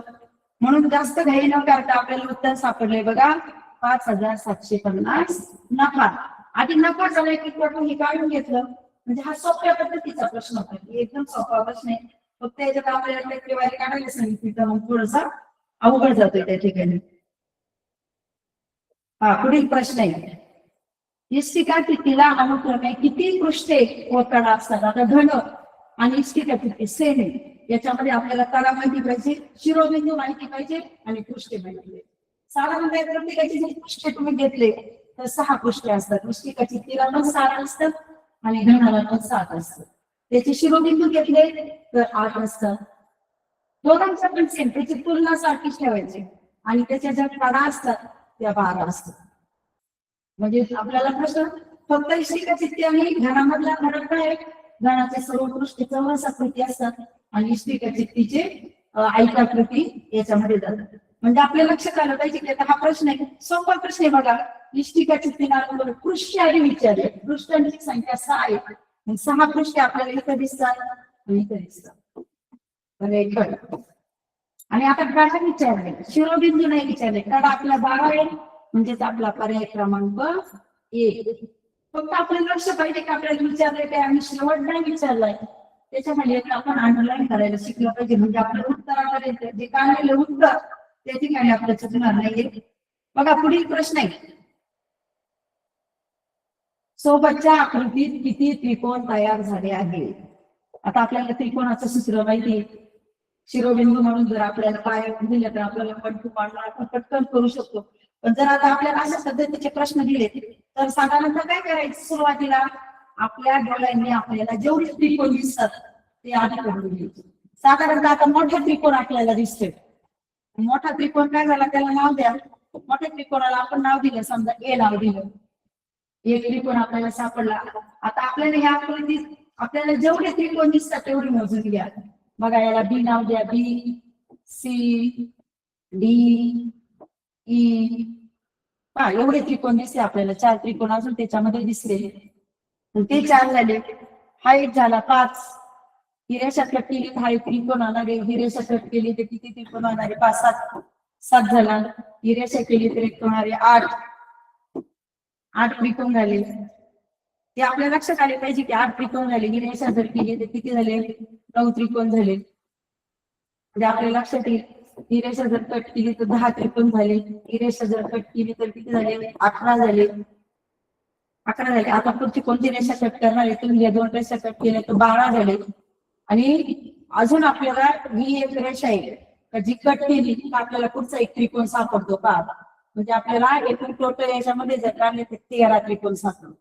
म्हणून जास्त घाई न करता आपल्याला उत्तर सापडले बघा, 5,750 नफा. आधी नफा झालाय की तोटा हे काढून घेतलं, म्हणजे हा सोप्या पद्धतीचा प्रश्न होता, एकदम सोपा प्रश्न आहे. फक्त याच्यात आपल्याला टक्केवारी काढायला सांगितली तर मग थोडासा अवघड जातोय त्या ठिकाणी. हा पुढील प्रश्न आहे. इष्टिका कितीला अनुक्रमे किती पृष्ठे ओळखडा असतात? आता धन आणि इष्टिका किती सेम आहे, याच्यामध्ये आपल्याला तळा माहिती पाहिजे, शिरोबिंदू माहिती पाहिजे आणि पृष्ठे माहिती पाहिजे. साधारणतः प्रत्येकाचे जे पृष्ठे तुम्ही घेतले तर 6 पृष्ठे असतात. इष्टिका कितीला पण 7 असतात आणि धनाला पण 7 असतात. त्याचे शिरोबिंदू घेतले तर 8 असतात. दोघांचा पण सेम, त्याची तुलना सारखीच ठेवायची आणि त्याच्या ज्या कडा असतात त्या 12 असतात. म्हणजे आपल्याला प्रश्न फक्त इष्टिका चित्ती आणि घनामधला फरक काय? घनाचे सर्व पृष्ठे चौरसाकृती असतात आणि इष्टिका चित्तीचे आयताकृती याच्यामध्ये जातात. म्हणजे आपल्या लक्षात आलं पाहिजे की आता हा प्रश्न आहे सोपा प्रश्न आहे बघा. इष्टिका चित्तीला पृष्ठ आधी विचारले, पृष्ठांची संख्या 6 आहे, 6 पृष्ठे आपल्याला इथं दिसतात आणि इथं दिसतात. आणि आता कडा विचारले, शिरोबिंदू नाही विचारले. कडा आपला 12 आहे, म्हणजेच आपला पर्याय क्रमांक 1. फक्त आपल्याला लक्ष पाहिजे की आपल्याला विचारले काय आणि शेवट नाही विचारलाय, त्याच्यामध्ये आपण अंडरलाईन करायला शिकलं पाहिजे. म्हणजे आपल्या उत्तरापर्यंत जे काढलेलं उत्तर त्या ठिकाणी आपल्या चुकणार नाहीये. बघा पुढील प्रश्न आहे. सोबतच्या आकृतीत किती त्रिकोण तयार झाले आहे? आता आपल्याला त्रिकोणाचं सूत्र माहिती आहे. शिरोबिंदू म्हणून जर आपल्याला पाय दिले तर आपल्याला पटकन पाडणं आपण पटकन करू शकतो. पण जर आता आपल्याला अशा पद्धतीचे प्रश्न दिले तर साधारणतः काय करायचं, सुरुवातीला आपल्या डोळ्यांनी आपल्याला जेवढे त्रिकोण दिसतात ते आधी करून घ्यायचे. साधारणतः आता मोठा त्रिकोण आपल्याला दिसतोय, मोठा त्रिकोण काय झाला त्याला नाव द्या. मोठ्या त्रिकोणाला आपण नाव दिलं, समजा ए नाव दिलं, एक त्रिकोण आपल्याला सापडला. आता आपल्याला ह्या आकृतीत आपल्याला जेवढे त्रिकोण दिसतात तेवढे मोजून घ्या. बघा याला बी नाव द्या, बी सी डी ई. हा एवढे त्रिकोण दिसले आपल्याला, 4 त्रिकोण अजून त्याच्यामध्ये दिसले, ते 4 झाले. हा एक झाला 5. ही रेषा कट केली हा एक त्रिकोण होणार आहे, ही रेषा कट केली तर किती त्रिकोण होणार आहे, 5 7 झाला. ही रेषा केली तर एक होणार आहे 8 त्रिकोण झाले. ते आपल्या लक्षात आले पाहिजे की 8 त्रिकोण झाले. ही रेषा जर केली तर किती झाले, 9 त्रिकोण झाले. म्हणजे आपल्या लक्षात येईल ही रेषा जर कट केली तर 10 त्रिकोण झाले. ही रेषा जर कट केली तर किती झाले, 11 झाले. 11 झाले. आता पुढची कोणती रेषा कट करणार आहे, तुम्ही या 2 रेषा कट केल्या तर 12 झाले. आणि अजून आपल्याला ही एक रेषा आहे जी कट केली तर आपल्याला पुढचा एक त्रिकोण सापडतो का. म्हणजे आपल्याला एकूण टोटल याच्यामध्ये जर काढले तर 13 त्रिकोण सापडतो.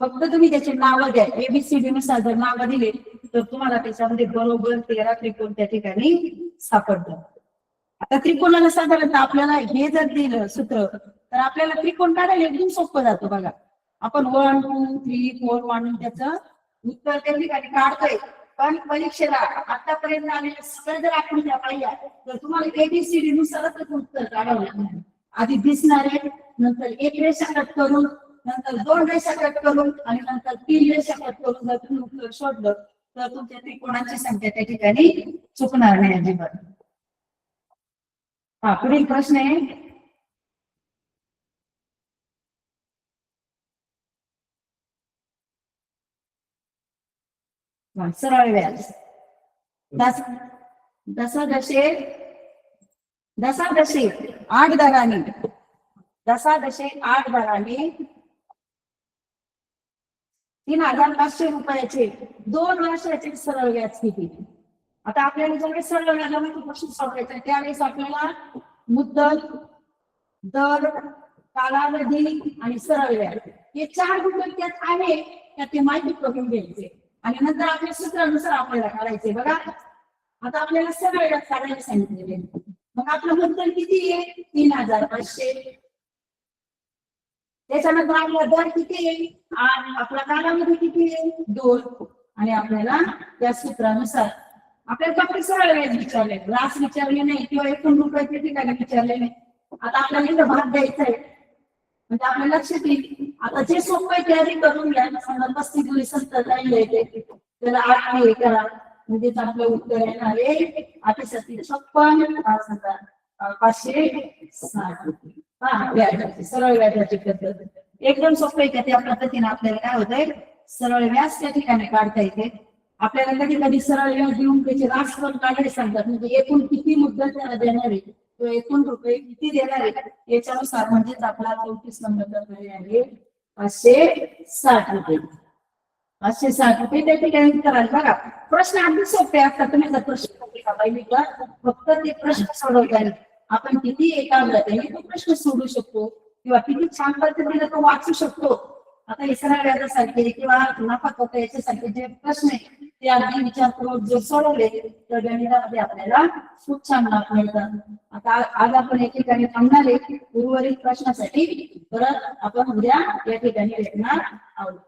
फक्त तुम्ही त्याचे नावं द्या, एबीसीडी नुसार जर नावं दिले तर तुम्हाला त्याच्यामध्ये बरोबर 13 त्रिकोण त्या ठिकाणी सापडतात. आता त्रिकोणाला साधारणतः आपल्याला हे जर दिलं सूत्र तर आपल्याला त्रिकोण काढायला एकदम सोपं जातं. बघा आपण 1 2 3 4 म्हणून त्याचं उत्तर त्या ठिकाणी काढतोय. पण परीक्षेला आतापर्यंत आलेल्या सगळ्या जर आकृत्या पाहिल्या तर तुम्हाला एबीसीडी नुसारच उत्तर काढावं लागणार. आधी दिसणारे, नंतर एक रेषा कट करून, नंतर 2 रेषा कट करून आणि नंतर 3 रेषा कट करून जर तुम्ही उत्तर शोधलं तर तुमच्या त्रिकोणाची संख्या त्या ठिकाणी चुकणार नाही अजिबात. हा पुढील प्रश्न आहे, सरळ व्यास. दशादशे 8 दराने 3,500 रुपयाचे 2 वर्षाचे सरळ व्याज किती. आता आपल्याला ज्यावेळेस सरळ व्याजामध्ये प्रश्न सोडवायचा त्यावेळेस आपल्याला मुद्दल, दर, कालावधी आणि सरळ व्याज हे 4 घटक त्यात आहे, त्यात ते माहिती करून घ्यायचे आणि नंतर आपल्या सूत्रानुसार आपल्याला काढायचे. बघा आता आपल्याला सरळ व्याज काढायला सांगितलेले, मग आपलं मुद्दल किती आहे 3,500. त्याच्यानंतर आपला दर किती आहे 8, आपला कालावधी किती आहे 2 आणि आपल्याला त्या सूत्रानुसार आपल्याला फक्त सरळ व्याज विचारले, रास विचारले नाही किंवा एकूण रुपयाच्या ठिकाणी विचारले नाही. आता आपल्याला इथं भाग द्यायचा आहे म्हणजे आपल्या लक्षात येईल. आता जे सोपं आहे ते आधी करून घ्या. समजा 35 राहिले त्याला 8 ने करा म्हणजे आपलं उत्तर येणार आहे 8,756 560 रुपये. हा व्याजाची सरळ व्याजाची पद्धत एकदम सोपं आहे. त्या पद्धतीने आपल्याला काय होतंय सरळ व्याज त्या ठिकाणी काढता येते. आपल्याला कधी कधी सरळ व्याज देऊन त्याचे रास पण काढायला सांगतात, म्हणजे एकूण किती मुद्दल त्याला देणार आहे किंवा एकूण रुपये किती देणार आहे याच्यानुसार म्हणजेच आपला 34 नंबर आहे 560 रुपये. 560 रुपये त्या ठिकाणी करायला. बघा प्रश्न अगदी सोपे असतात. तुम्ही जर प्रश्न पाहिजे का फक्त ते प्रश्न सोडवताना आपण किती एकाग्रतेने तो प्रश्न सोडू शकतो किंवा किती छान पद्धतीने तो वाचू शकतो. आता हे सरळ व्याजासारखे किंवा नफा तोटा याच्यासारखे जे प्रश्न आहे ते अगदी विचारपूर्वक जर सोडवले तर गणितामध्ये आपल्याला खूप छान मार्क मिळतात. आता आज आपण या ठिकाणी थांबणार आहे. उर्वरित प्रश्नासाठी परत आपण उद्या या ठिकाणी भेटणार आहोत.